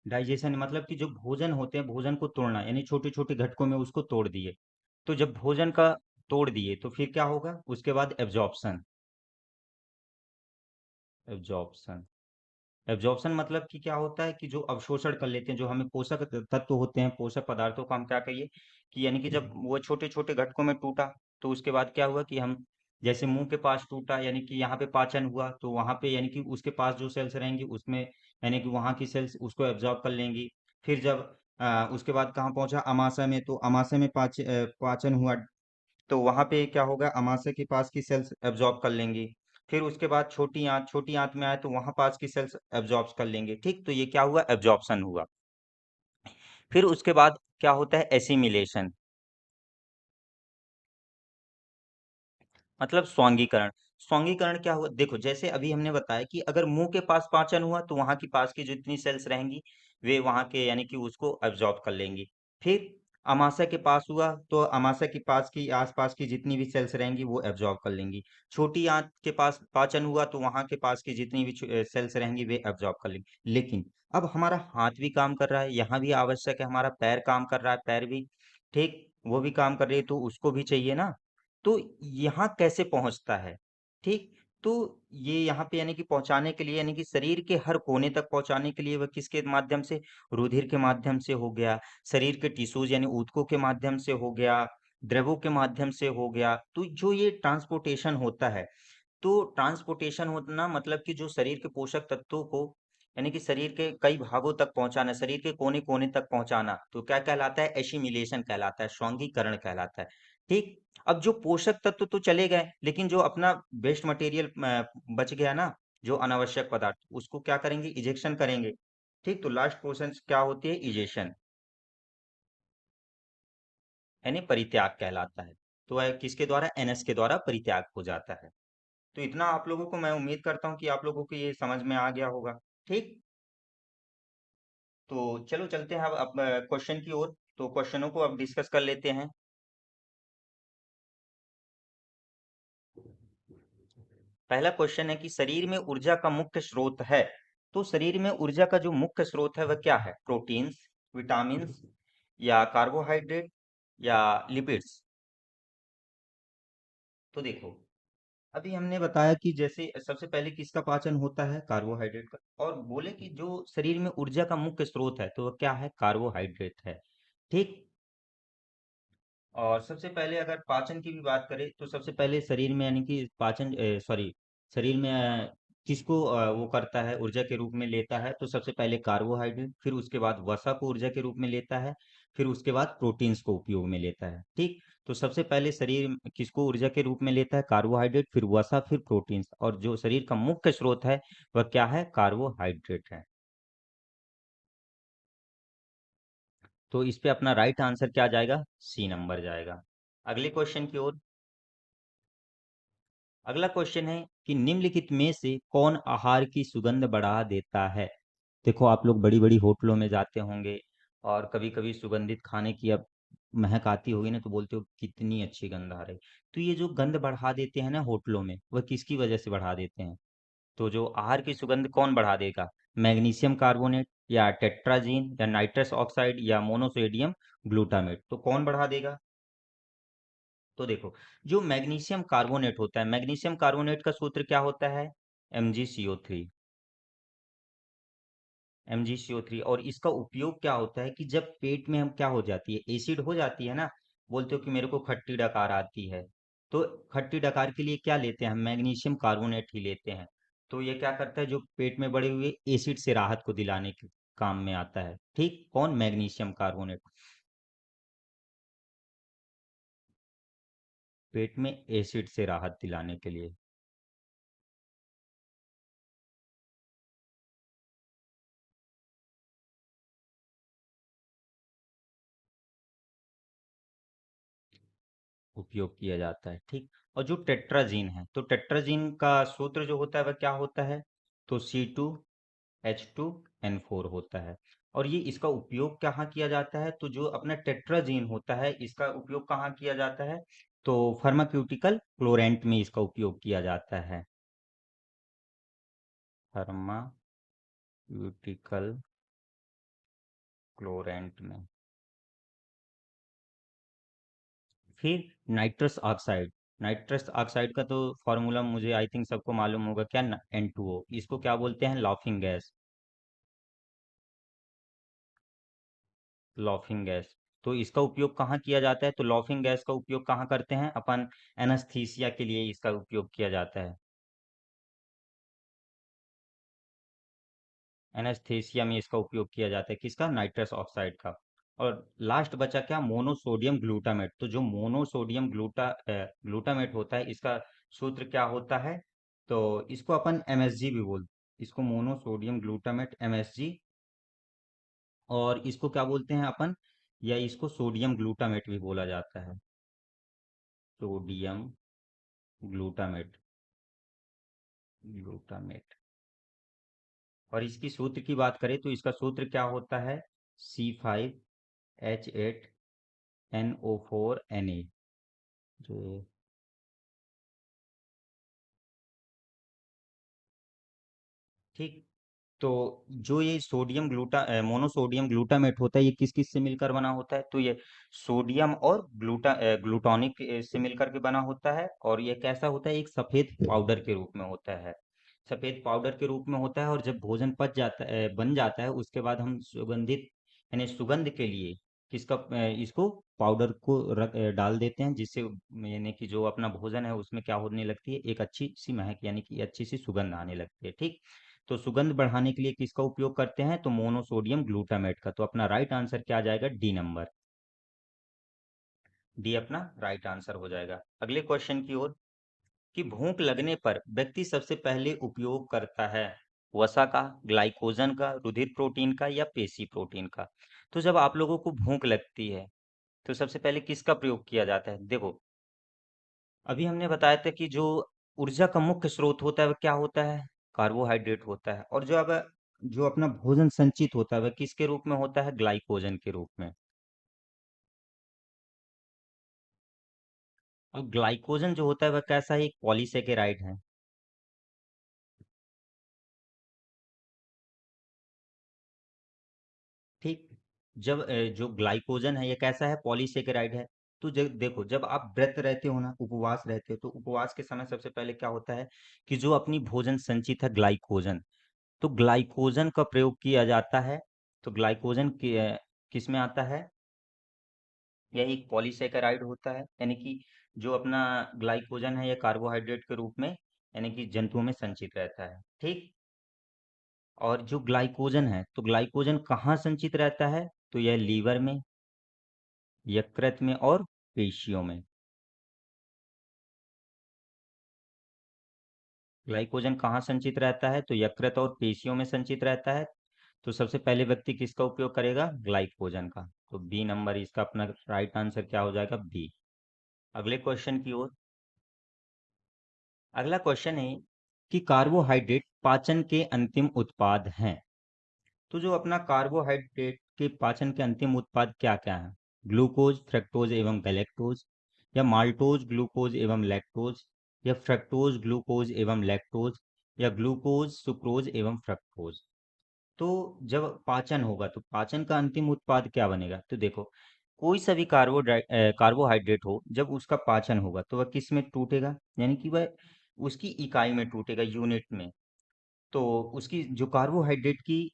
[SPEAKER 1] डाइजेशन मतलब कि जो भोजन होते हैं भोजन को तोड़ना, यानी छोटे छोटे घटकों में उसको तोड़ दिए। तो जब भोजन का तोड़ दिए तो फिर क्या होगा, उसके बाद एब्जॉर्प्शन, एब्जॉर्प्शन, एब्जॉर्प्शन मतलब कि क्या होता है कि जो अवशोषण कर लेते हैं, जो हमें पोषक तत्व होते हैं, पोषक पदार्थों को हम क्या कहिए कि यानी कि जब वो छोटे छोटे घटकों में टूटा, तो उसके बाद क्या हुआ कि हम जैसे मुंह के पास टूटा, यानी कि यहाँ पे पाचन हुआ, तो वहां पे यानी कि उसके पास जो सेल्स रहेंगी उसमें, यानी कि वहां की सेल्स उसको एब्जॉर्ब कर लेंगी। फिर जब उसके बाद कहाँ पहुंचा, अमाशय में, तो अमाशय में पाचन हुआ, तो वहां पे क्या होगा, अमाशय के पास की सेल्स एब्जॉर्ब कर लेंगी। फिर उसके बाद छोटी आंत में आए तो वहां पास की सेल्स एब्जॉर्ब कर लेंगे। ठीक, तो ये क्या हुआ, एब्जॉर्प्शन हुआ। फिर उसके बाद क्या होता है, एसिमिलेशन, मतलब स्वांगीकरण। स्वांगीकरण क्या हुआ, देखो जैसे अभी हमने बताया कि अगर मुंह के पास पाचन हुआ तो वहां की पास की जितनी सेल्स रहेंगी वे वहां के यानी कि उसको एब्जॉर्ब कर लेंगी। फिर अमाशय के पास हुआ तो अमाशय के पास की आसपास की जितनी भी सेल्स रहेंगी वो एब्जॉर्ब कर लेंगी। छोटी आंत के पास पाचन हुआ तो वहां के पास की जितनी भी सेल्स रहेंगी वे एब्जॉर्ब कर लेंगी। लेकिन अब हमारा हाथ भी काम कर रहा है, यहाँ भी आवश्यक है, हमारा पैर काम कर रहा है, पैर भी ठीक वो भी काम कर रही है तो उसको भी चाहिए ना। तो यहाँ कैसे पहुंचता है, ठीक। तो ये यहाँ पे यानी कि पहुंचाने के लिए यानी कि शरीर के हर कोने तक पहुंचाने के लिए वह किसके माध्यम से, रुधिर के माध्यम से हो गया, शरीर के टिश्यूज यानी ऊतकों के माध्यम से हो गया, द्रवों के माध्यम से हो गया। तो जो ये ट्रांसपोर्टेशन होता है, तो ट्रांसपोर्टेशन होना मतलब कि जो शरीर के पोषक तत्वों को यानी कि शरीर के कई भागों तक पहुंचाना, शरीर के कोने कोने तक पहुंचाना, तो क्या कहलाता है, एसिमिलेशन कहलाता है, स्वांगीकरण कहलाता है, ठीक। अब जो पोषक तत्व तो चले गए, लेकिन जो अपना वेस्ट मटेरियल बच गया ना, जो अनावश्यक पदार्थ, उसको क्या करेंगे, इजेक्शन करेंगे, ठीक। तो लास्ट पोर्शन क्या होती है, इजेशन, यानी परित्याग कहलाता है। तो वह किसके द्वारा, एनएस के द्वारा परित्याग हो जाता है। तो इतना आप लोगों को मैं उम्मीद करता हूँ कि आप लोगों को ये समझ में आ गया होगा, ठीक। तो चलो चलते हैं अब क्वेश्चन की ओर। तो क्वेश्चनों को अब डिस्कस कर लेते हैं। पहला क्वेश्चन है कि शरीर में ऊर्जा का मुख्य स्रोत है। तो शरीर में ऊर्जा का जो मुख्य स्रोत है वह क्या है, प्रोटीन्स, विटामिन्स, या कार्बोहाइड्रेट, या लिपिड्स। तो देखो अभी हमने बताया कि जैसे सबसे पहले किसका पाचन होता है, कार्बोहाइड्रेट का, और बोले कि जो शरीर में ऊर्जा का मुख्य स्रोत है तो वह क्या है, कार्बोहाइड्रेट है, ठीक। और सबसे पहले अगर पाचन की भी बात करें तो सबसे पहले शरीर में यानी कि पाचन सॉरी शरीर में किसको वो करता है, ऊर्जा के रूप में लेता है, तो सबसे पहले कार्बोहाइड्रेट, फिर उसके बाद वसा को ऊर्जा के रूप में लेता है, फिर उसके बाद प्रोटीन्स को उपयोग में लेता है, ठीक। तो सबसे पहले शरीर किसको ऊर्जा के रूप में लेता है, कार्बोहाइड्रेट, फिर वसा, फिर प्रोटीन्स, और जो शरीर का मुख्य स्रोत है वह क्या है, कार्बोहाइड्रेट है। तो इस पे अपना राइट आंसर क्या जाएगा, सी नंबर जाएगा। अगले क्वेश्चन की ओर। अगला क्वेश्चन है कि निम्नलिखित में से कौन आहार की सुगंध बढ़ा देता है। देखो आप लोग बड़ी बड़ी होटलों में जाते होंगे और कभी कभी सुगंधित खाने की अब महक आती होगी ना, तो बोलते हो कितनी अच्छी गंध आ रही। तो ये जो गंध बढ़ा देते हैं ना होटलों में, वह किसकी वजह से बढ़ा देते हैं। तो जो आहार की सुगंध कौन बढ़ा देगा, मैग्नीशियम कार्बोनेट, या टेट्राजीन, या नाइट्रस ऑक्साइड, या मोनोसोडियम ग्लूटामेट, तो कौन बढ़ा देगा। तो देखो जो मैग्नीशियम कार्बोनेट होता है, मैग्नीशियम कार्बोनेट का सूत्र क्या होता है, MgCO3, MgCO3। और इसका उपयोग क्या होता है कि जब पेट में हम क्या हो जाती है, एसिड हो जाती है ना, बोलते हो कि मेरे को खट्टी डकार आती है, तो खट्टी डकार के लिए क्या लेते हैं हम, मैग्नीशियम कार्बोनेट ही लेते हैं। तो ये क्या करता है, जो पेट में बड़े हुए एसिड से राहत को दिलाने के काम में आता है, ठीक। कौन, मैग्नीशियम कार्बोनेट, पेट में एसिड से राहत दिलाने के लिए उपयोग किया जाता है, ठीक। और जो टेट्राजीन है, तो टेट्राजीन का सूत्र जो होता है वह क्या होता है, तो C2H2N4 होता है। और ये इसका उपयोग कहाँ किया जाता है, तो जो अपना टेट्राजीन होता है इसका उपयोग कहाँ किया जाता है, तो फार्माक्यूटिकल क्लोरेंट में इसका उपयोग किया जाता है, फार्माक्यूटिकल क्लोरेंट में। फिर नाइट्रस ऑक्साइड, नाइट्रस ऑक्साइड का तो फॉर्मूला मुझे आई थिंक सबको मालूम होगा, क्या, N2O, इसको क्या बोलते हैं, लॉफिंग गैस, लॉफिंग गैस। तो इसका उपयोग कहाँ किया जाता है, तो लॉफिंग गैस का उपयोग कहाँ करते हैं अपन, एनास्थीसिया के लिए इसका उपयोग किया जाता है, एनास्थीसिया में इसका उपयोग किया जाता है, किसका, नाइट्रस ऑक्साइड का। और लास्ट बचा क्या, मोनोसोडियम ग्लूटामेट। तो जो मोनोसोडियम ग्लूटामेट होता है इसका सूत्र क्या होता है, तो इसको अपन MSG भी बोल, इसको मोनोसोडियम ग्लूटामेट MSG, और इसको क्या बोलते हैं अपन, या इसको सोडियम ग्लूटामेट भी बोला जाता है, सोडियम ग्लूटामेट, ग्लूटामेट। और इसकी सूत्र की बात करें तो इसका सूत्र क्या होता है, C5H8NO4Na। जो, ठीक। तो जो ये सोडियम मोनोसोडियम ग्लूटामेट होता है, ये किस किस से मिलकर बना होता है, तो ये सोडियम और ग्लूटानिक से मिलकर के बना होता है। और ये कैसा होता है, एक सफेद पाउडर के रूप में होता है, सफेद पाउडर के रूप में होता है। और जब भोजन बन जाता है, उसके बाद हम सुगंधित यानी सुगंध के लिए इसको पाउडर को डाल देते हैं, जिससे यानी कि जो अपना भोजन है उसमें क्या होने लगती है, एक अच्छी सी महक यानी कि अच्छी सी सुगंध आने लगती है, ठीक। तो सुगंध बढ़ाने के लिए किसका उपयोग करते हैं, तो मोनोसोडियम ग्लूटामेट का। तो अपना राइट आंसर क्या आ जाएगा, डी नंबर, डी अपना राइट आंसर हो जाएगा। अगले क्वेश्चन की ओर, कि भूख लगने पर व्यक्ति सबसे पहले उपयोग करता है वसा का, ग्लाइकोजन का, रुधिर प्रोटीन का, या पेशी प्रोटीन का। तो जब आप लोगों को भूख लगती है तो सबसे पहले किसका प्रयोग किया जाता है, देखो अभी हमने बताया था कि जो ऊर्जा का मुख्य स्रोत होता है वह क्या होता है, कार्बोहाइड्रेट होता है। और जो अपना भोजन संचित होता है वह किसके रूप में होता है, ग्लाइकोजन के रूप में। और ग्लाइकोजन जो होता है वह कैसा है, एक पॉलीसेकेराइड है, ठीक। जो ग्लाइकोजन है ये कैसा है, पॉलीसेकेराइड है। तो जब देखो, जब आप व्रत रहते हो ना, उपवास रहते हो, तो उपवास के समय सबसे पहले क्या होता है कि जो अपनी भोजन संचित है ग्लाइकोजन, तो ग्लाइकोजन का प्रयोग किया जाता है। तो ग्लाइकोजन किस में आता है, यह एक पॉलीसेकेराइड होता है, यानी कि जो अपना ग्लाइकोजन है यह कार्बोहाइड्रेट के रूप में यानी कि जंतुओं में संचित रहता है, ठीक। और जो ग्लाइकोजन है, तो ग्लाइकोजन कहाँ संचित रहता है, तो यह लीवर में, यकृत में और पेशियों में। ग्लाइकोजन कहाँ संचित रहता है, तो यकृत और पेशियों में संचित रहता है। तो सबसे पहले व्यक्ति किसका उपयोग करेगा, ग्लाइकोजन का। तो बी नंबर इसका अपना राइट आंसर क्या हो जाएगा, बी। अगले क्वेश्चन की ओर, अगला क्वेश्चन है कि कार्बोहाइड्रेट पाचन के अंतिम उत्पाद हैं। तो जो अपना कार्बोहाइड्रेट के पाचन के अंतिम उत्पाद क्या क्या है, ग्लूकोज, फ्रक्टोज एवं गैलेक्टोज, या माल्टोज, ग्लूकोज एवं लैक्टोज, या फ्रक्टोज, ग्लूकोज एवं लैक्टोज, या ग्लूकोज, सुक्रोज एवं फ्रक्टोज। तो जब पाचन होगा तो पाचन का अंतिम उत्पाद क्या बनेगा, तो देखो कोई सा भी कार्बोहाइड्रेट हो, जब उसका पाचन होगा तो वह किस में टूटेगा, यानी कि वह उसकी इकाई में टूटेगा, यूनिट में। तो उसकी जो कार्बोहाइड्रेट की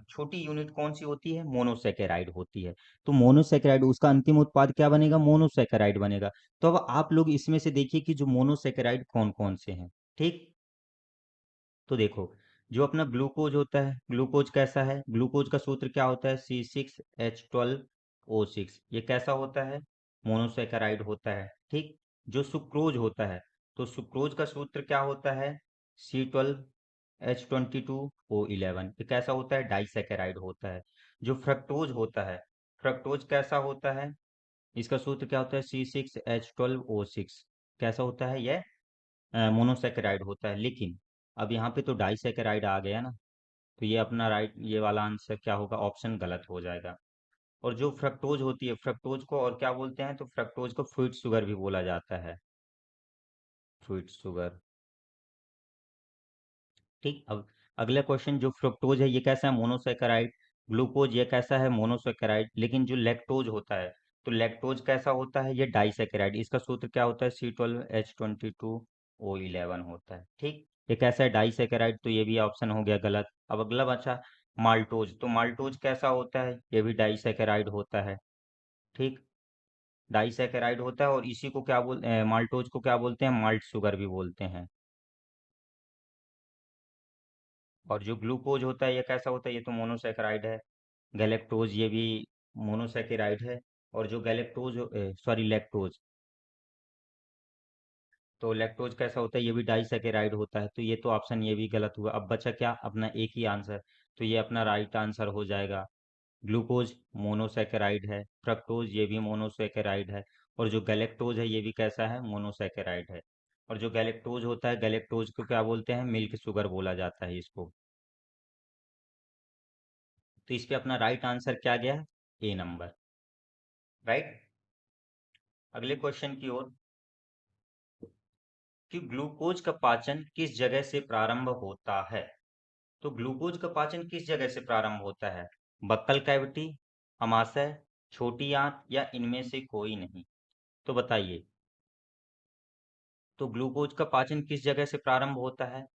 [SPEAKER 1] छोटी यूनिट कौन सी होती है, मोनोसेकेराइड होती है। तो मोनोसेकेराइड उसका अंतिम उत्पाद क्या बनेगा, मोनोसेकेराइड बनेगा। तो अब आप लोग इसमें से देखिए कि जो मोनोसेकेराइड कौन कौन से हैं, ठीक। तो देखो, जो अपना ग्लूकोज होता है, ग्लूकोज कैसा है, ग्लूकोज का सूत्र क्या होता है, C6H12O6। ये कैसा होता है, मोनोसेकेराइड होता है, ठीक। जो सुक्रोज होता है, तो सुक्रोज का सूत्र क्या होता है, C12H22O11। ये कैसा होता है, डाइसेकेराइड होता है। जो फ्रक्टोज होता है, फ्रक्टोज कैसा होता है, इसका सूत्र क्या होता है, C6H12O6। कैसा होता है, यह मोनोसेकेराइड होता है। लेकिन अब यहाँ पे तो डाइसेकेराइड आ गया ना, तो ये अपना राइट, ये वाला आंसर क्या होगा, ऑप्शन गलत हो जाएगा। और जो फ्रक्टोज होती है, फ्रक्टोज को और क्या बोलते हैं, तो फ्रक्टोज को फ्रूट शुगर भी बोला जाता है, फ्रूट शुगर, ठीक। अब अगला क्वेश्चन, जो फ्रुक्टोज है ये कैसा है, मोनोसेकेराइड। ग्लूकोज ये कैसा है, मोनोसेकेराइड। लेकिन जो लैक्टोज होता है, तो लैक्टोज कैसा होता है, ये डाइसेकेराइड। इसका सूत्र क्या होता है, C12H22O11 होता है, ठीक। ये कैसा है, डाइसेकेराइड। तो ये भी ऑप्शन हो गया गलत। अब अगला बचा माल्टोज। तो माल्टोज कैसा होता है, ये भी डाइसेकेराइड होता है, ठीक। डाइसेकेराइड होता है, और इसी को माल्टोज को क्या बोलते हैं, माल्ट शुगर भी बोलते हैं। और जो ग्लूकोज होता है ये कैसा होता है, ये तो मोनोसेकेराइड है। गैलेक्टोज ये भी मोनोसेकेराइड है। और जो लैक्टोज, तो लैक्टोज कैसा होता है, ये भी डाइसेकेराइड होता है। तो ये तो ऑप्शन ये भी गलत हुआ। अब बचा क्या, अपना एक ही आंसर। तो ये अपना राइट आंसर हो जाएगा, ग्लूकोज मोनोसैकेराइड है, फ्रक्टोज ये भी मोनोसैकेराइड है, और जो गैलेक्टोज है ये भी कैसा है, मोनोसैकेराइड है। और जो गैलेक्टोज होता है, गैलेक्टोज को क्या बोलते हैं, मिल्क शुगर बोला जाता है इसको। तो इस पे अपना राइट आंसर क्या गया, ए नंबर। राइट। अगले क्वेश्चन की ओर, कि ग्लूकोज का पाचन किस जगह से प्रारंभ होता है। तो ग्लूकोज का पाचन किस जगह से प्रारंभ होता है, बक्कल कैविटी, अमाशय, छोटी आंत, या इनमें से कोई नहीं। तो बताइए, तो ग्लूकोज का पाचन किस जगह से प्रारंभ होता है,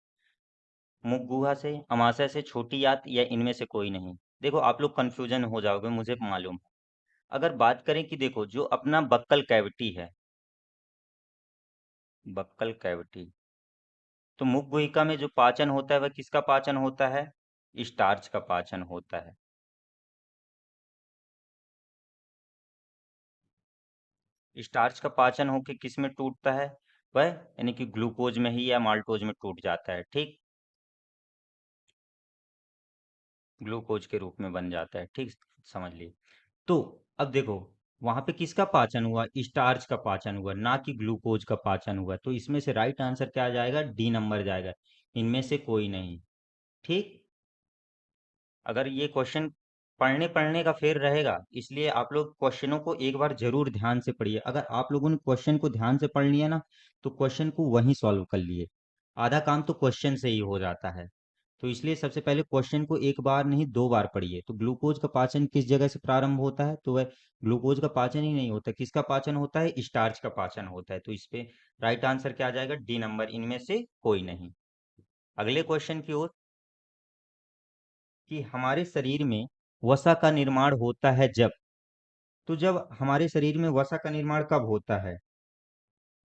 [SPEAKER 1] मुख गुहा से, अमाशय से, छोटी आंत, या इनमें से कोई नहीं। देखो आप लोग कंफ्यूजन हो जाओगे, मुझे मालूम है। अगर बात करें कि देखो जो अपना बक्कल कैविटी है, बक्कल कैविटी, तो मुख गुहिका में जो पाचन होता है वह किसका पाचन होता है, स्टार्च का पाचन होता है। स्टार्च का पाचन होके किस में टूटता है, वह यानी कि ग्लूकोज में ही या माल्टोज में टूट जाता है। ठीक, ग्लूकोज के रूप में बन जाता है। ठीक, समझ लिए। तो अब देखो, वहां पे किसका पाचन हुआ, स्टार्च का पाचन हुआ, ना कि ग्लूकोज का पाचन हुआ। तो इसमें से राइट आंसर क्या आ जाएगा, डी नंबर जाएगा, इनमें से कोई नहीं। ठीक। अगर ये क्वेश्चन पढ़ने पढ़ने का फेर रहेगा, इसलिए आप लोग क्वेश्चनों को एक बार जरूर ध्यान से पढ़िए। अगर आप लोगों ने क्वेश्चन को ध्यान से पढ़ लिया ना, तो क्वेश्चन को वहीं सॉल्व कर लिए। आधा काम तो क्वेश्चन से ही हो जाता है। तो इसलिए सबसे पहले क्वेश्चन को एक बार नहीं दो बार पढ़िए। तो ग्लूकोज का पाचन किस जगह से प्रारंभ होता है, तो वह ग्लूकोज का पाचन ही नहीं होता, किसका पाचन होता है, स्टार्च का पाचन होता है। तो इस पे राइट आंसर क्या आ जाएगा, डी नंबर, इनमें से कोई नहीं। अगले क्वेश्चन की ओर, कि हमारे शरीर में वसा का निर्माण होता है जब। तो जब हमारे शरीर में वसा का निर्माण कब होता है,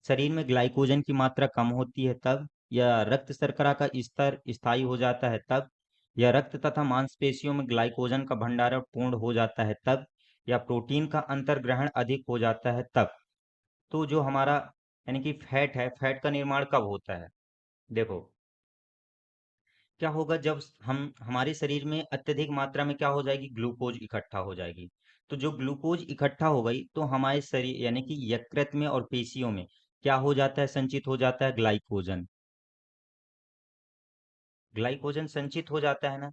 [SPEAKER 1] शरीर में ग्लाइकोजन की मात्रा कम होती है तब, या रक्त शर्करा का स्तर स्थायी हो जाता है तब, या रक्त तथा मांसपेशियों में ग्लाइकोजन का भंडारण पूर्ण हो जाता है तब, या प्रोटीन का अंतर्ग्रहण अधिक हो जाता है तब। तो जो हमारा यानी कि फैट है, फैट का निर्माण कब होता है। देखो क्या होगा, जब हम हमारे शरीर में अत्यधिक मात्रा में क्या हो जाएगी, ग्लूकोज इकट्ठा हो जाएगी। तो जो ग्लूकोज इकट्ठा हो गई, तो हमारे शरीर यानी कि यकृत में और पेशियों में क्या हो जाता है, संचित हो जाता है ग्लाइकोजन। ग्लाइकोजन संचित हो जाता है ना।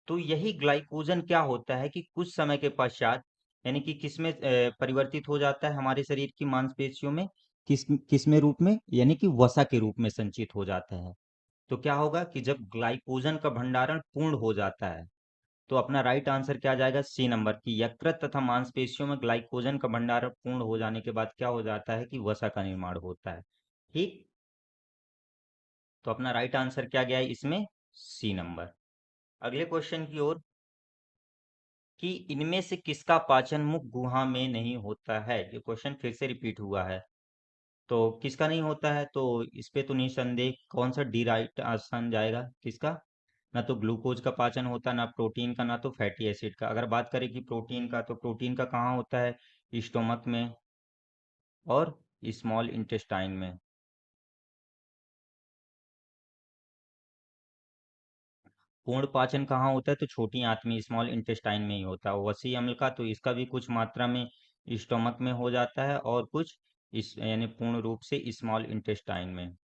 [SPEAKER 1] तो यही ग्लाइकोजन क्या होता है कि कुछ समय के पश्चात यानी कि किस में परिवर्तित हो जाता है, हमारे शरीर की मांसपेशियों में, किस में रूप में, यानी कि वसा के रूप में संचित हो जाता है। तो क्या होगा कि जब ग्लाइकोजन का भंडारण पूर्ण हो जाता है, तो अपना राइट आंसर क्या आ जाएगा, सी नंबर, की यकृत तथा मांसपेशियों में ग्लाइकोजन का भंडारण पूर्ण हो जाने के बाद क्या हो जाता है, कि वसा का निर्माण होता है। ठीक। तो अपना राइट आंसर क्या गया है इसमें, सी नंबर। अगले क्वेश्चन की ओर, कि इनमें से किसका पाचन मुख गुहा में नहीं होता है। ये क्वेश्चन फिर से रिपीट हुआ है। तो किसका नहीं होता है, तो इस पे तो निसंदेह कौन सा डी राइट आंसर जाएगा, किसका, ना तो ग्लूकोज का पाचन होता, ना प्रोटीन का, ना तो फैटी एसिड का। अगर बात करें कि प्रोटीन का, तो प्रोटीन का कहाँ होता है, स्टोमक में और स्मॉल इंटेस्टाइन में। पूर्ण पाचन कहाँ होता है, तो छोटी आंत में, स्मॉल इंटेस्टाइन में ही होता है। वसी अम्ल का तो इसका भी कुछ मात्रा में स्टोमक में हो जाता है, और कुछ इस यानी पूर्ण रूप से स्मॉल इंटेस्टाइन में।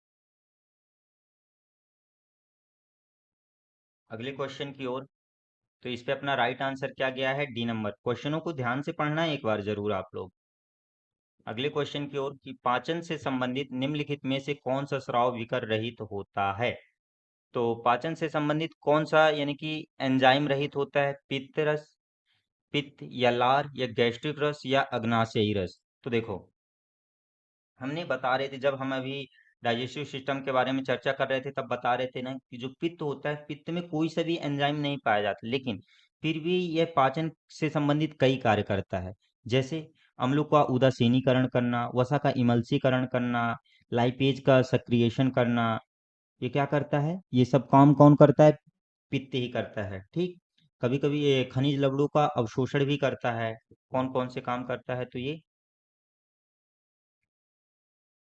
[SPEAKER 1] अगले क्वेश्चन की ओर, तो इस पे अपना राइट आंसर क्या गया है, डी नंबर। क्वेश्चनों को ध्यान से पढ़ना है एक बार जरूर आप लोग। अगले क्वेश्चन की ओर, कि पाचन से संबंधित निम्नलिखित में से कौन सा स्राव विकर रहित होता है। तो पाचन से संबंधित कौन सा यानी कि एंजाइम रहित होता है, पित्त रस, पित्त या लार, या गैस्ट्रिक रस, या अग्नाशयी रस। तो देखो, हमने बता रहे थे, जब हम अभी डाइजेस्टिव सिस्टम के बारे में चर्चा कर रहे थे, तब बता रहे थे ना कि जो पित्त होता है, पित्त में कोई सा भी एंजाइम नहीं पाया जाता, लेकिन फिर भी यह पाचन से संबंधित कई कार्य करता है। जैसे अम्लों का उदासीनीकरण करना, वसा का इमल्सीकरण करना, लाइपेज का सक्रिएशन करना, ये क्या करता है, ये सब काम कौन करता है, पित्त ही करता है। ठीक। कभी कभी ये खनिज लवणों का अवशोषण भी करता है। कौन कौन से काम करता है, तो ये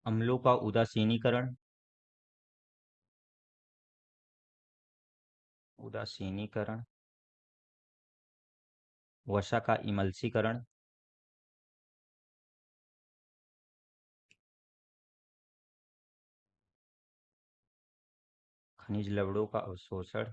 [SPEAKER 1] अम्लों का उदासीनीकरण, उदासीनीकरण, वसा का इमल्सीकरण, खनिज लवणों का अवशोषण,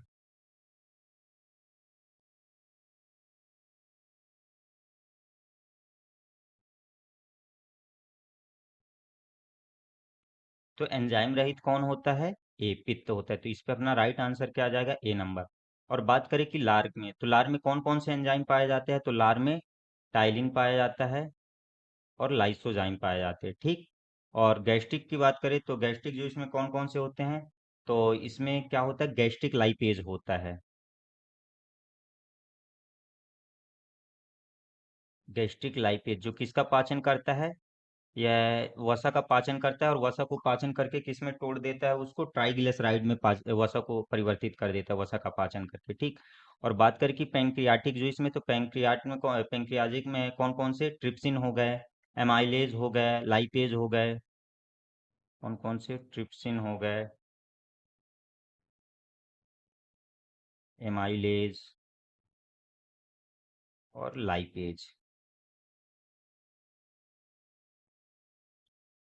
[SPEAKER 1] तो एंजाइम रहित कौन होता है? ए, पित्त होता है। तो इस पे अपना राइट आंसर क्या आ जाएगा? ए नंबर। और बात करें कि लार में, तो लार में कौन कौन से एंजाइम पाए जाते हैं? तो लार में टाइलिन पाया जाता है और लाइसोजाइम पाए जाते हैं, ठीक। और गैस्ट्रिक की बात करें तो गैस्ट्रिक जो इसमें कौन कौन से होते हैं? तो इसमें क्या होता है? गैस्ट्रिक लाइपेज होता है। गैस्ट्रिक लाइपेज जो किसका पाचन करता है? यह वसा का पाचन करता है, और वसा को पाचन करके किस में तोड़ देता है? उसको ट्राइग्लिसराइड में वसा को परिवर्तित कर देता है, वसा का पाचन करके, ठीक। और बात करें कि पैंक्रियाटिक जो इसमें, तो पैंक्रियाटिक में कौन कौन से? ट्रिप्सिन हो गए, एमाइलेज हो गए, लाइपेज हो गए। कौन कौन से? ट्रिप्सिन हो गए, एमाइलेज और लाइपेज।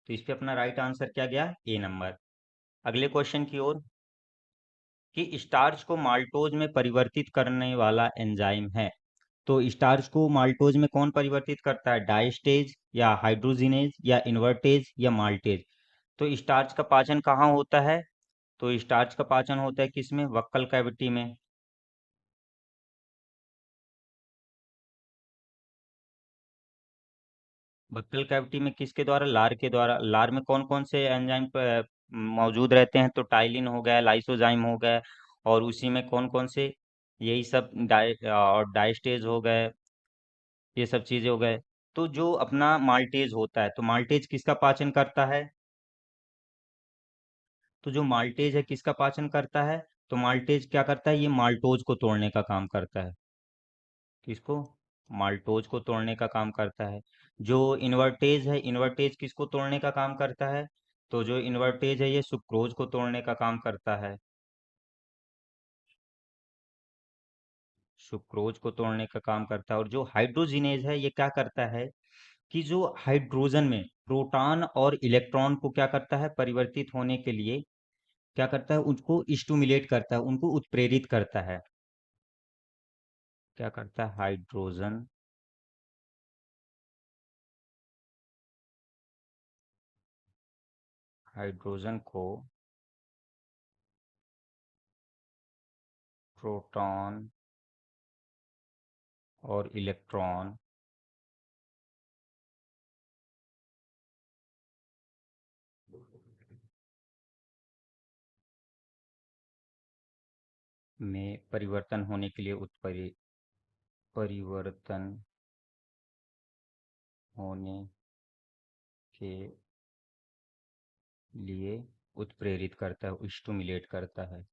[SPEAKER 1] तो इस पे अपना राइट आंसर क्या गया? ए नंबर। अगले क्वेश्चन की ओर, कि स्टार्च को माल्टोज में परिवर्तित करने वाला एंजाइम है। तो स्टार्च को माल्टोज में कौन परिवर्तित करता है? डायस्टेज या हाइड्रोजिनेज या इन्वर्टेज या माल्टेज? तो स्टार्च का पाचन कहाँ होता है? तो स्टार्च का पाचन होता है किसमें? वक्कल कैविटी में। बक्कल कैविटी में किसके द्वारा? लार के द्वारा। लार में कौन कौन से एंजाइम मौजूद रहते हैं? तो टाइलिन हो गया, लाइसोजाइम हो गया, और उसी में कौन कौन से? यही सब और डायस्टेज हो गए, ये सब चीजें हो गए। तो जो अपना माल्टेज होता है, तो माल्टेज किसका पाचन करता है? तो जो माल्टेज है किसका पाचन करता है? तो माल्टेज क्या करता है? ये माल्टोज को तोड़ने का काम करता है। किसको? माल्टोज को तोड़ने का काम करता है। जो इन्वर्टेज है, इन्वर्टेज किसको तोड़ने का काम करता है? तो जो इन्वर्टेज है ये सुक्रोज को तोड़ने का काम करता है। सुक्रोज को तोड़ने का काम करता है। और जो हाइड्रोजिनेज है ये क्या करता है? कि जो हाइड्रोजन में प्रोटॉन और इलेक्ट्रॉन को क्या करता है? परिवर्तित होने के लिए क्या करता है? उनको स्टुमुलेट करता है, उनको उत्प्रेरित करता है। क्या करता है? हाइड्रोजन, हाइड्रोजन को प्रोटॉन और इलेक्ट्रॉन में परिवर्तन होने के लिए परिवर्तन होने के लिए उत्प्रेरित करता है, स्टुमुलेट करता है।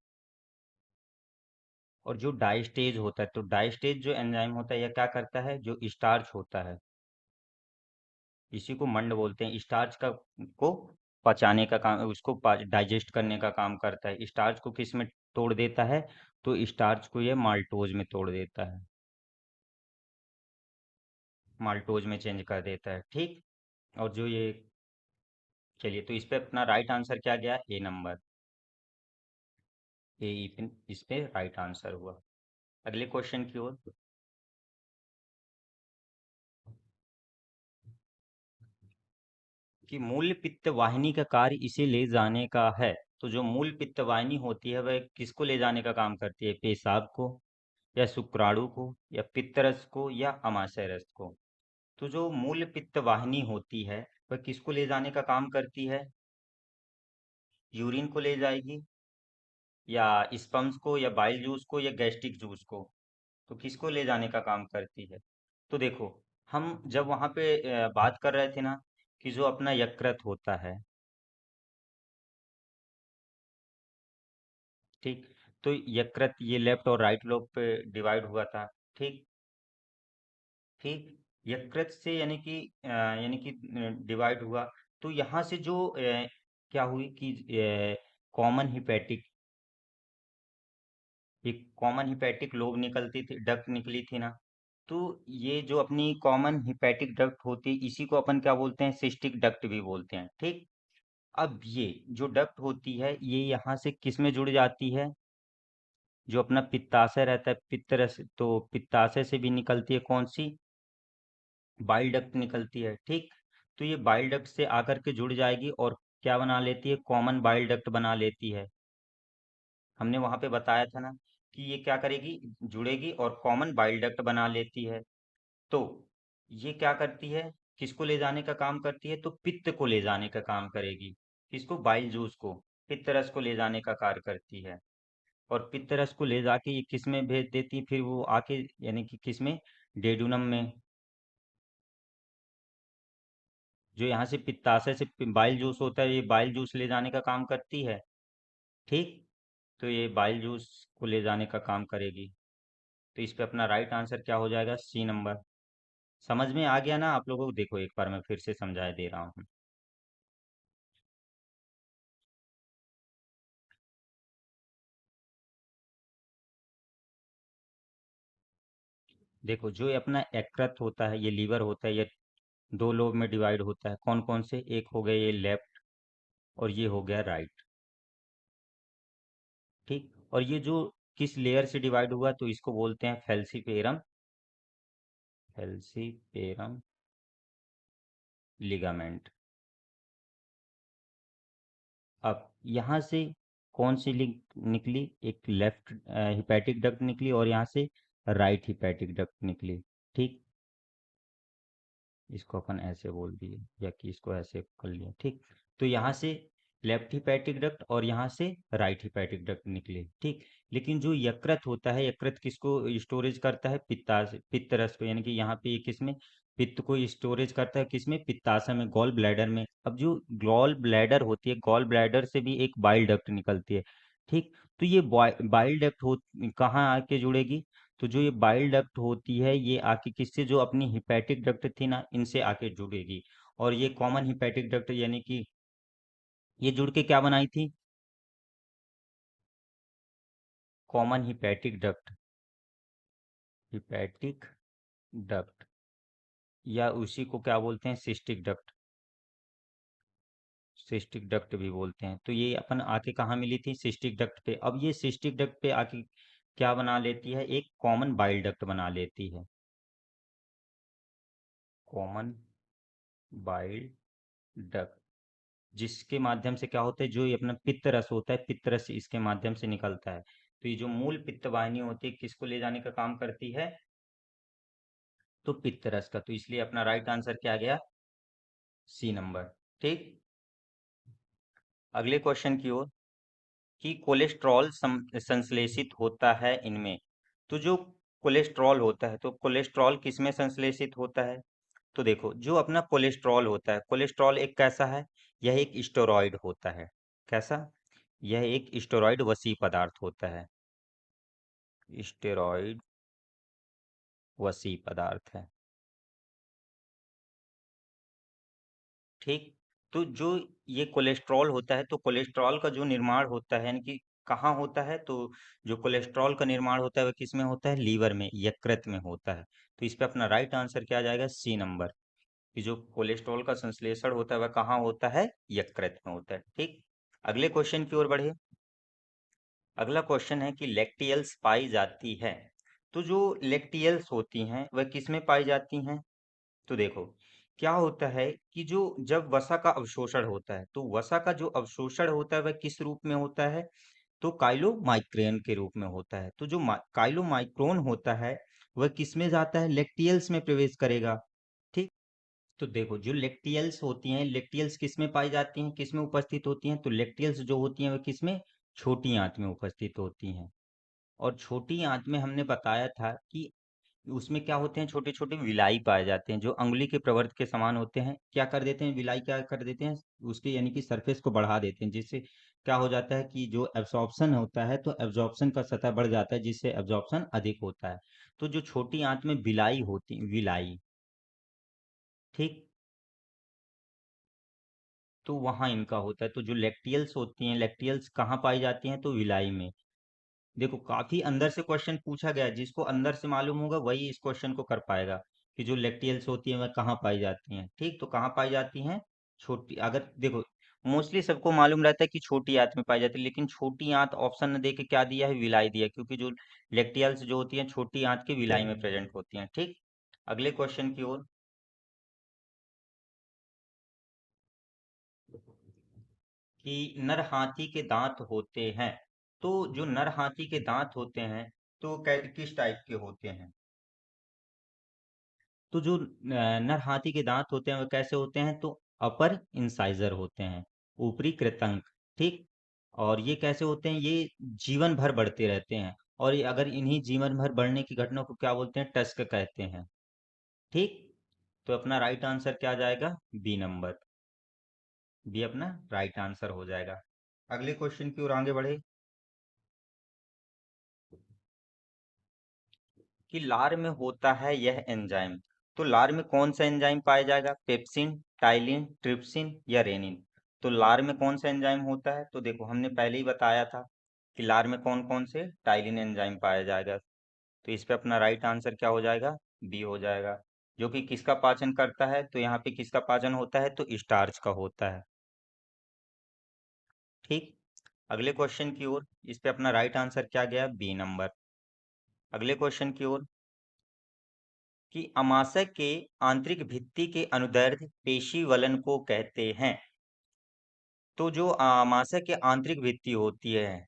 [SPEAKER 1] और जो डाइस्टेज होता है, तो डाइस्टेज जो एंजाइम होता है यह क्या करता है? जो स्टार्च होता है, इसी को मंड बोलते हैं, स्टार्च का को पचाने का काम, उसको डाइजेस्ट करने का काम करता है। स्टार्च को किस में तोड़ देता है? तो स्टार्च को ये माल्टोज में तोड़ देता है, माल्टोज में चेंज कर देता है, ठीक। और जो ये, चलिए, तो इस पे अपना राइट आंसर क्या गया? ए नंबर। ए, इस पे राइट आंसर हुआ। अगले क्वेश्चन की ओर, कि मूल पित्त वाहिनी का कार्य इसे ले जाने का है। तो जो मूल पित्त वाहिनी होती है वह किसको ले जाने का काम करती है? पेशाब को, या शुक्राणु को, या पित्तरस को, या अमाशय रस को? तो जो मूल पित्त वाहिनी होती है वह किसको ले जाने का काम करती है? यूरिन को ले जाएगी, या स्पम्स को, या बाइल जूस को, या गैस्ट्रिक जूस को? तो किसको ले जाने का काम करती है? तो देखो, हम जब वहां पे बात कर रहे थे ना, कि जो अपना यकृत होता है, ठीक। तो यकृत ये लेफ्ट और राइट लोब पे डिवाइड हुआ था, ठीक। ठीक, यकृत से यानी कि डिवाइड हुआ। तो यहाँ से जो क्या हुई कि कॉमन हिपैटिक, एक कॉमन हिपैटिक लोब निकलती थी, डक्ट निकली थी ना। तो ये जो अपनी कॉमन हिपैटिक डक्ट होती है इसी को अपन क्या बोलते हैं, सिस्टिक डक्ट भी बोलते हैं। ठीक। अब ये जो डक्ट होती है ये यहाँ से किस में जुड़ जाती है, जो अपना पित्ताशय रहता है, पित्तरस, तो पित्ताशय से भी निकलती है कौन सी, बाइल डक्ट निकलती है। ठीक। तो ये बाइल डक्ट से आकर के जुड़ जाएगी और क्या बना लेती है, कॉमन बाइल डक्ट बना लेती है। हमने वहां पे बताया था ना कि ये क्या करेगी, जुड़ेगी और कॉमन बाइल डक्ट बना लेती है। तो ये क्या करती है, किसको ले जाने का काम करती है, तो पित्त को ले जाने का काम करेगी। किसको, बाइल जूस को, पित्त रस को ले जाने का कार्य करती है। और पित्त रस को ले जाके ये किस में भेज देती है, फिर वो आके यानी कि किस में, डेडुनम में, जो यहाँ से पित्ताशय से बाइल जूस होता है, ये बाइल जूस ले जाने का काम करती है। ठीक। तो ये बाइल जूस को ले जाने का काम करेगी। तो इस पे अपना राइट आंसर क्या हो जाएगा, सी नंबर। समझ में आ गया ना आप लोगों को, देखो एक बार मैं फिर से समझा दे रहा हूँ। देखो जो ये अपना यकृत होता है, ये लीवर होता है, ये दो लोब में डिवाइड होता है। कौन कौन से, एक हो गया ये लेफ्ट और ये हो गया राइट। ठीक। और ये जो किस लेयर से डिवाइड हुआ, तो इसको बोलते हैं फेल्सीपेरम, फेल्सीपेरम लिगामेंट। अब यहाँ से कौन सी लिंक निकली, एक लेफ्ट हिपैटिक डक्ट निकली और यहाँ से राइट हिपैटिक डक्ट निकली। ठीक। इसको अपन ऐसे बोल दिए या कि इसको ऐसे कर लिया। ठीक। तो यहाँ से लेफ्ट हिपैटिक डक्ट और यहाँ से राइट हिपैटिक डक्ट निकले। ठीक। लेकिन जो यकृत होता है, यकृत किसको स्टोरेज करता है, पित्ताशय, पित्त रस को, यानी कि यहाँ पे ये किसमें, पित्त को स्टोरेज करता है, किसमें, पित्ताशय में, गॉल ब्लैडर में। अब जो गॉल ब्लैडर होती है, गॉल ब्लैडर से भी एक बाइल डक्ट निकलती है। ठीक। तो ये बाइल डक्ट हो, कहाँ आके जुड़ेगी, तो जो ये बाइल डक्ट होती है ये आके किससे, जो अपनी हिपैटिक डक्ट थी ना, इनसे आके जुड़ेगी। और ये कॉमन हिपैटिक डक्ट यानी कि ये जुड़ के क्या बनाई थी, common hepatic duct, hepatic duct, या उसी को क्या बोलते हैं, सिस्टिक डक्ट, सिस्टिक डक्ट भी बोलते हैं। तो ये अपन आके कहाँ मिली थी, सिस्टिक डक्ट पे। अब ये सिस्टिक डक्ट पे आके क्या बना लेती है, एक कॉमन बाइल डक्ट बना लेती है, कॉमन बाइल डक्ट, जिसके माध्यम से क्या होता है, जो ये अपना पित्त रस होता है, पित्त रस इसके माध्यम से निकलता है। तो ये जो मूल पित्त वाहिनी होती है किसको ले जाने का काम करती है, तो पित्त रस का। तो इसलिए अपना राइट आंसर क्या गया, सी नंबर। ठीक। अगले क्वेश्चन की ओर, कि कोलेस्ट्रॉल संश्लेषित होता है इनमें। तो जो कोलेस्ट्रॉल होता है, तो कोलेस्ट्रॉल किस में संश्लेषित होता है, तो देखो जो अपना कोलेस्ट्रॉल होता है, कोलेस्ट्रॉल एक कैसा है, यह एक स्टेरॉइड होता है। कैसा, यह एक स्टेरॉइड वसी पदार्थ होता है, स्टेरॉइड वसी पदार्थ है। ठीक। तो जो ये कोलेस्ट्रॉल होता है, तो कोलेस्ट्रॉल का जो निर्माण होता है, यानी कि कहाँ होता है, तो जो कोलेस्ट्रॉल का निर्माण होता है वह किस में होता है, लीवर में, यकृत में होता है। तो इस पे अपना राइट आंसर क्या आ जाएगा, सी नंबर, कि जो कोलेस्ट्रॉल का संश्लेषण होता है वह कहाँ होता है, यकृत में होता है। ठीक। अगले क्वेश्चन की ओर बढ़े। अगला क्वेश्चन है कि लेक्टियल्स पाई जाती है। तो जो लेक्टियल्स होती हैं वह किस में पाई जाती हैं, तो देखो क्या होता है कि जो जब वसा का अवशोषण होता है, तो वसा का जो अवशोषण होता है वह किस रूप में होता है, तो काइलोमाइक्रेन के रूप में होता है। तो जो काइलोमाइक्रोन होता है वह किस में जाता है, लेक्टियल्स में प्रवेश करेगा। ठीक। तो देखो जो लेक्टियल्स होती हैं, लेक्टियल्स किस में पाई जाती हैं, किस में उपस्थित होती हैं, तो लेक्टियल्स जो होती हैं वह किस में, छोटी आंत में उपस्थित होती हैं। और छोटी आंत में हमने बताया था कि उसमें क्या होते हैं, छोटे छोटे विलाई पाए जाते हैं जो अंगुली के प्रवर्त के समान होते हैं। क्या कर देते हैं विलाई, क्या कर देते हैं, उसके यानी कि सरफेस को बढ़ा देते हैं, जिससे क्या हो जाता है कि जो एब्जॉर्प्शन होता है, तो एब्जॉर्प्शन का सतह बढ़ जाता है, जिससे एब्जॉर्प्शन अधिक होता है। तो जो छोटी आंत में विलाई होती, विलाई, ठीक, तो वहां इनका होता है। तो जो लेक्टियल्स होती हैं, लेक्टियल्स कहाँ पाई जाती हैं, तो विलाई में। देखो काफी अंदर से क्वेश्चन पूछा गया है, जिसको अंदर से मालूम होगा वही इस क्वेश्चन को कर पाएगा कि जो लेक्टियल्स होती है वह कहाँ पाई जाती हैं। ठीक, तो कहाँ पाई जाती हैं? छोटी, अगर देखो मोस्टली सबको मालूम रहता है कि छोटी आंत में पाई जाती है, लेकिन छोटी आंत ऑप्शन न दे के क्या दिया है, विलाई दिया है, क्योंकि जो लेक्टियल्स जो होती हैं छोटी आंत के विलाई में प्रेजेंट होती हैं। ठीक, अगले क्वेश्चन की ओर। कि नर हाथी के दांत होते हैं, तो जो नर हाथी के दांत होते हैं तो किस टाइप के होते हैं? तो जो नर हाथी के दांत होते हैं वो कैसे होते हैं? तो अपर इंसाइजर होते हैं, ऊपरी कृतंक। ठीक, और ये कैसे होते हैं? ये जीवन भर बढ़ते रहते हैं, और ये अगर इन्हीं जीवन भर बढ़ने की घटना को क्या बोलते हैं? टस्क कहते हैं। ठीक, तो अपना राइट आंसर क्या आ जाएगा? B number. बी अपना राइट आंसर हो जाएगा। अगले क्वेश्चन की ओर आगे बढ़े। कि लार में होता है यह एंजाइम, तो लार में कौन सा एंजाइम पाया जाएगा? पेप्सिन, टाइलिन, ट्रिप्सिन या रेनिन? तो लार में कौन सा एंजाइम होता है? तो देखो हमने पहले ही बताया था कि लार में कौन कौन से टाइलिन एंजाइम पाया जाएगा। तो इस पे अपना राइट आंसर क्या हो जाएगा? बी हो जाएगा। जो कि किसका पाचन करता है? तो यहाँ पे किसका पाचन होता है? तो स्टार्च का होता है। ठीक, अगले क्वेश्चन की ओर। इस पे अपना राइट आंसर क्या गया? B number. अगले क्वेश्चन की ओर। कि अमाशय के आंतरिक भित्ति के अनुदैर्ध्य पेशीवलन को कहते हैं। तो जो अमाशय के आंतरिक भित्ति होती है,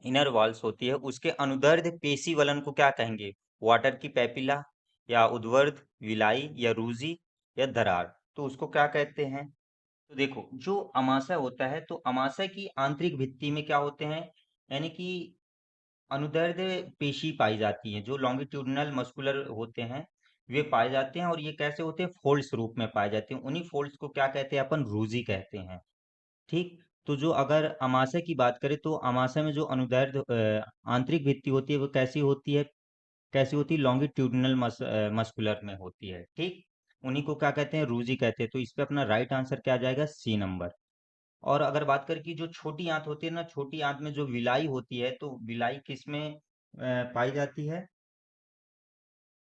[SPEAKER 1] इनर वॉल्स होती है, उसके अनुदैर्ध्य पेशीवलन को क्या कहेंगे? वाटर की पैपिला, या उद्वर्ध, विलाई, या रूजी, या दरार? तो उसको क्या कहते हैं? तो देखो जो अमाशय होता है, तो अमाशय की आंतरिक भित्ति में क्या होते हैं, यानी कि अनुदैर्ध्य पेशी पाई जाती है, जो लॉन्गिट्यूडिनल मस्कुलर होते हैं वे पाए जाते हैं, और ये कैसे होते हैं? फोल्ड्स रूप में पाए जाते हैं। उन्हीं फोल्ड्स को क्या कहते हैं? अपन रूजी कहते हैं। ठीक, तो जो अगर अमाशय की बात करें, तो अमाशय में जो अनुदैर्ध्य आंतरिक भित्ति होती है वो कैसी होती है? कैसी होती है? लॉन्गिट्यूडिनल मस्कुलर में होती है। ठीक, उन्हीं को क्या कहते हैं? रूजी कहते हैं। तो इस पे अपना राइट आंसर क्या आ जाएगा? C number. और अगर बात करें कि जो छोटी आंत होती है ना, छोटी आंत में जो विलाई होती है, तो विलाई किसमें पाई जाती है?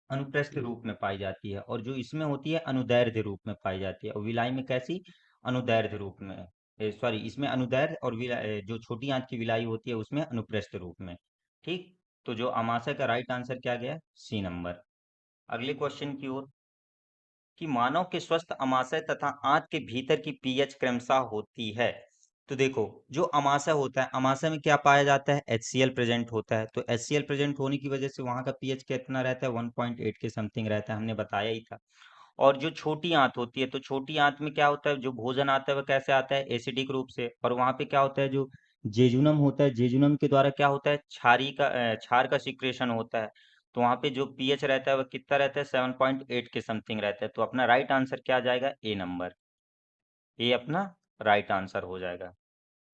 [SPEAKER 1] अनुप्रस्थ रूप में पाई जाती है, और जो इसमें होती है अनुदैर्ध्य रूप में पाई जाती है। और विलाई में कैसी? अनुदैर्ध्य रूप में। सॉरी, इसमें अनुदैर्ध्य, और जो छोटी आंत की विलाई होती है उसमें अनुप्रस्थ रूप में। ठीक, तो जो अमाशय का राइट आंसर क्या गया? सी नंबर। अगले क्वेश्चन की ओर। कि मानव के स्वस्थ अमाशय तथा आंत के भीतर की पीएच क्रमशः होती है। तो देखो जो अमाशय होता है, अमाशय में क्या पाया जाता है? HCl प्रेजेंट होता है। तो HCl प्रेजेंट होने की वजह से वहां का पीएच कितना रहता है? 1.8 के समथिंग रहता है, हमने बताया ही था। और जो छोटी आंत होती है, तो छोटी आंत में क्या होता है? जो भोजन आता है वह कैसे आता है? एसिडिक रूप से। और वहां पे क्या होता है? जो जेजुनम होता है, जेजुनम के द्वारा क्या होता है? क्षार का सिक्रेशन होता है। तो वहां पे जो पीएच रहता है वह कितना रहता है? 7.8 के समथिंग रहता है। तो अपना राइट आंसर क्या आ जाएगा? ए नंबर। ये अपना राइट आंसर हो जाएगा।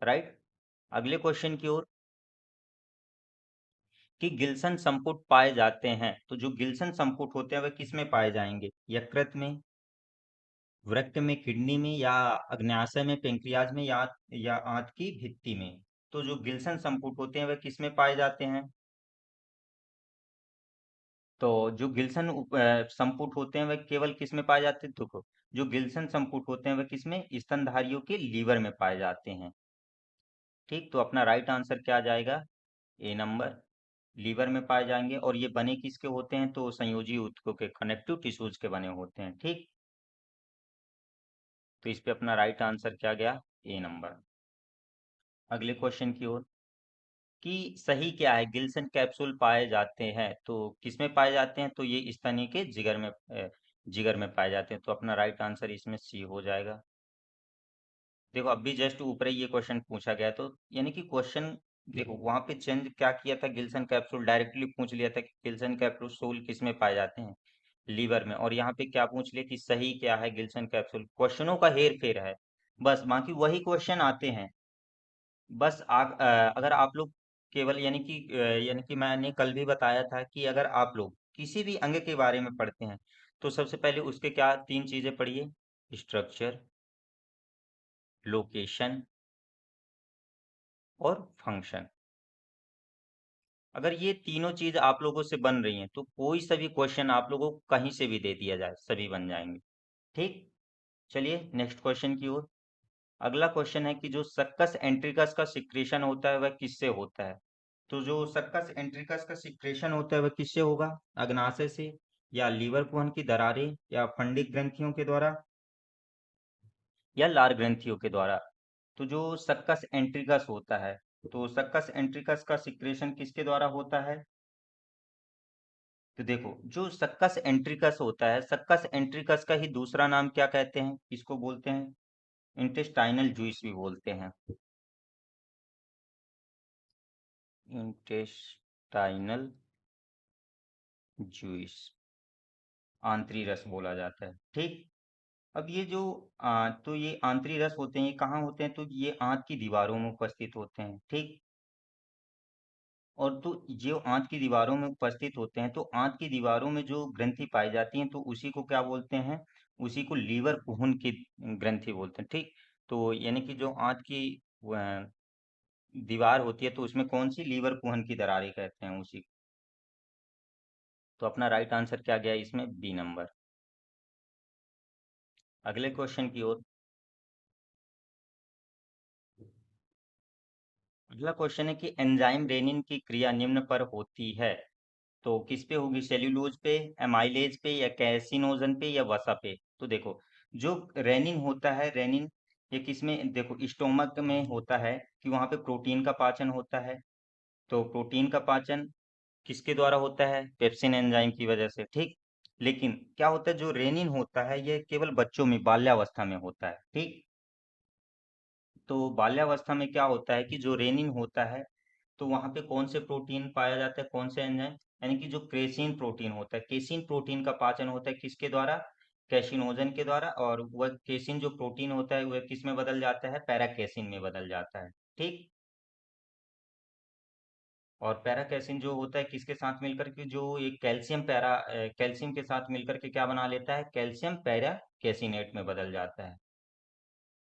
[SPEAKER 1] राइट, अगले क्वेश्चन की ओर। कि गिल्सन संपुट पाए जाते हैं, तो जो गिल्सन संपुट होते हैं वह किस में पाए जाएंगे? यकृत में, वृक्क में, किडनी में, या अग्न्याशय में, पेंक्रियाज में, या आंत की भित्ति में? तो जो गिल्सन संपुट होते हैं वह किस में पाए जाते हैं? तो जो संपुट होते हैं वह केवल किस में पाए जाते हैं? देखो जो गिल्सन संपुट होते हैं वह किस में? स्तनधारियों के लीवर में पाए जाते हैं। ठीक, तो अपना राइट आंसर क्या आ जाएगा? ए नंबर। लीवर में पाए जाएंगे, और ये बने किसके होते हैं? तो संयोजी ऊतकों के, कनेक्टिव टिश्यूज के बने होते हैं। ठीक, तो इस पे अपना राइट आंसर क्या गया? ए नंबर। अगले क्वेश्चन की ओर। कि सही क्या है? गिल्सन कैप्सूल पाए जाते हैं, तो किसमें पाए जाते हैं? तो ये स्तनी के जिगर में पाए जाते हैं। तो अपना राइट आंसर इसमें सी हो जाएगा। देखो अभी जस्ट ऊपर ही ये क्वेश्चन पूछा गया, तो यानी कि क्वेश्चन देखो वहां पे चेंज क्या किया था, गिल्सन कैप्सूल डायरेक्टली पूछ लिया था कि गिल्सन कैप्सूल किस में पाए जाते हैं? लीवर में। और यहाँ पे क्या पूछ लिया कि सही क्या है? Gilson capsule. क्वेश्चनों का हेर फेर है बस, बाकी वही क्वेश्चन आते हैं। बस अगर आप लोग केवल यानी कि मैंने कल भी बताया था कि अगर आप लोग किसी भी अंग के बारे में पढ़ते हैं, तो सबसे पहले उसके क्या तीन चीजें पढ़िए? स्ट्रक्चर, लोकेशन, और फंक्शन। अगर ये तीनों चीज आप लोगों से बन रही हैं तो कोई सा भी क्वेश्चन आप लोगों को कहीं से भी दे दिया जाए सभी बन जाएंगे। ठीक। चलिए नेक्स्ट क्वेश्चन की ओर। अगला क्वेश्चन है कि जो सक्कस एंट्रिकस का सिक्रेशन होता है वह किससे होता है। तो जो सक्कस एंट्रिकस का सिक्रेशन होता है वह किससे होगा, अग्नाशय से, या लीवर कुहन की दरारें, या फंडिक ग्रंथियों के द्वारा, या लार ग्रंथियों के द्वारा। तो जो सक्कस एंट्रिकस होता है, तो सक्कस एंट्रिकस का सिक्रेशन किसके द्वारा होता है। तो देखो जो सक्कस एंट्रिकस होता है, सक्कस एंट्रिकस का ही दूसरा नाम क्या कहते हैं, इसको बोलते हैं इंटेस्टाइनल जूस भी बोलते हैं। इंटेस्टाइनल जूस, आंतरी रस बोला जाता है। ठीक। अब ये जो तो ये आंतरी रस होते हैं, ये कहाँ होते हैं, तो ये आंत की दीवारों में उपस्थित होते हैं। ठीक। और तो जो आंत की दीवारों में उपस्थित होते हैं, तो आंत की दीवारों में जो ग्रंथि पाई जाती हैं तो उसी को क्या बोलते हैं, उसी को लीवर कुहन की ग्रंथि बोलते हैं। ठीक। तो यानी कि जो आंत की दीवार होती है तो उसमें कौन सी, लीवर कुहन की दरारें कहते हैं उसी। तो अपना राइट आंसर क्या गया इसमें, बी नंबर। अगले क्वेश्चन की ओर। अगला क्वेश्चन है कि एंजाइम रेनिन की क्रिया निम्न पर होती है। तो किस पे होगी, सेल्यूलोज पे, एमाइलेज पे, या कैसिनोजन पे, या वसा पे। तो देखो जो रेनिन होता है, रेनिन ये किस में, देखो स्टोमक में होता है कि वहां पे प्रोटीन का पाचन होता है। तो प्रोटीन का पाचन किसके द्वारा होता है, पेप्सिन एंजाइम की वजह से। ठीक। लेकिन क्या होता है, जो रेनिन होता है ये केवल बच्चों में बाल्यावस्था में होता है। ठीक। तो बाल्यावस्था में क्या होता है कि जो रेनिन होता है तो वहां पे कौन से प्रोटीन पाया जाता है, कौन से एंजाइम, यानी कि जो क्रेसीन प्रोटीन होता है, केसिन प्रोटीन का पाचन होता है किसके द्वारा, कैसिनोजन के द्वारा। और वह केसिन जो प्रोटीन होता है वह किस में बदल जाता है, पैराकेसिन में बदल जाता है। ठीक। और पैराकेसिन जो होता है किसके साथ मिलकर के, जो एक कैल्शियम के साथ मिलकर के क्या बना लेता है, कैल्शियम पैरा कैसिनेट में बदल जाता है,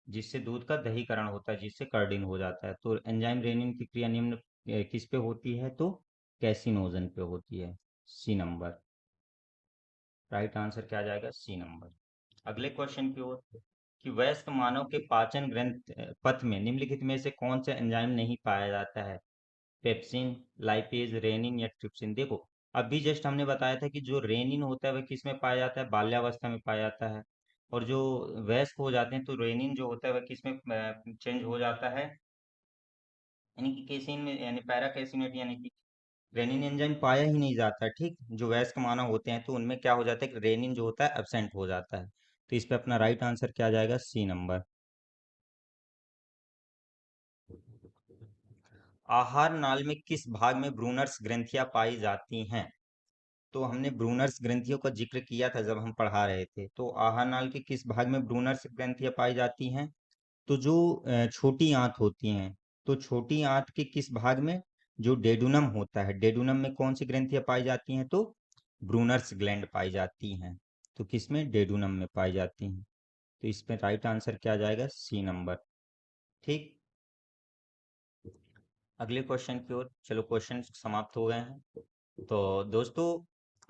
[SPEAKER 1] जिससे दूध का दहीकरण होता है, जिससे कर्डिंग हो जाता है। तो एंजाइम रेनिन की क्रिया निम्न किस पे होती है, तो कैसिनोजन पे होती है, सी नंबर। राइट आंसर क्या आ जाएगा, सी नंबर। अगले क्वेश्चन की ओर। कि वयस्क मानव के पाचन ग्रंथ पथ में निम्नलिखित में से कौन सा एंजाइम नहीं पाया जाता है, पेप्सिन, लाइपेज, रेनिन, या ट्रिप्सिन। देखो अभी जस्ट हमने बताया था कि जो रेनिन होता है वह किस में पाया जाता है, बाल्यावस्था में पाया जाता है। और जो वयस्क हो जाते हैं तो रेनिन जो होता है वह किस में चेंज हो जाता है, यानी कि केसिन में, यानी पैरा कैसिनेट, यानी कि रेनिन एंजाइम पाया ही नहीं जाता। ठीक। जो वयस्क मानव होते हैं तो उनमें क्या हो जाता है कि रेनिन जो होता है एब्सेंट हो जाता है। तो इस पे अपना राइट आंसर क्या आ जाएगा, सी नंबर। आहार नाल में किस भाग में ब्रूनर्स ग्रंथियां पाई जाती हैं। तो हमने ब्रूनर्स ग्रंथियों का जिक्र किया था जब हम पढ़ा रहे थे। तो आहार नाल के किस भाग में ब्रूनर्स ग्रंथियां पाई जाती हैं, तो जो छोटी आंत होती हैं, तो छोटी आंत के किस भाग में, जो डेडुनम होता है, डेडुनम में कौन सी ग्रंथियां पाई जाती हैं, तो ब्रूनर्स ग्लैंड पाई जाती हैं। तो किसमें, डेडुनम में पाई जाती हैं। तो इसमें राइट आंसर क्या आ जाएगा, सी नंबर। ठीक। अगले क्वेश्चन की ओर। चलो क्वेश्चन समाप्त हो गए हैं। तो दोस्तों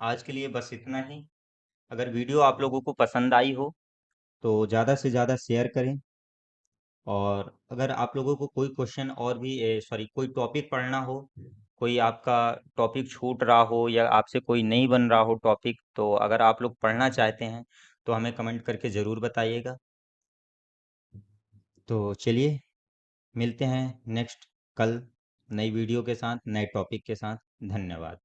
[SPEAKER 1] आज के लिए बस इतना ही। अगर वीडियो आप लोगों को पसंद आई हो तो ज़्यादा से ज़्यादा शेयर करें। और अगर आप लोगों को कोई क्वेश्चन और भी सॉरी कोई टॉपिक पढ़ना हो, कोई आपका टॉपिक छूट रहा हो, या आपसे कोई नहीं बन रहा हो टॉपिक, तो अगर आप लोग पढ़ना चाहते हैं तो हमें कमेंट करके ज़रूर बताइएगा। तो चलिए मिलते हैं नेक्स्ट कल नई वीडियो के साथ, नए टॉपिक के साथ। धन्यवाद।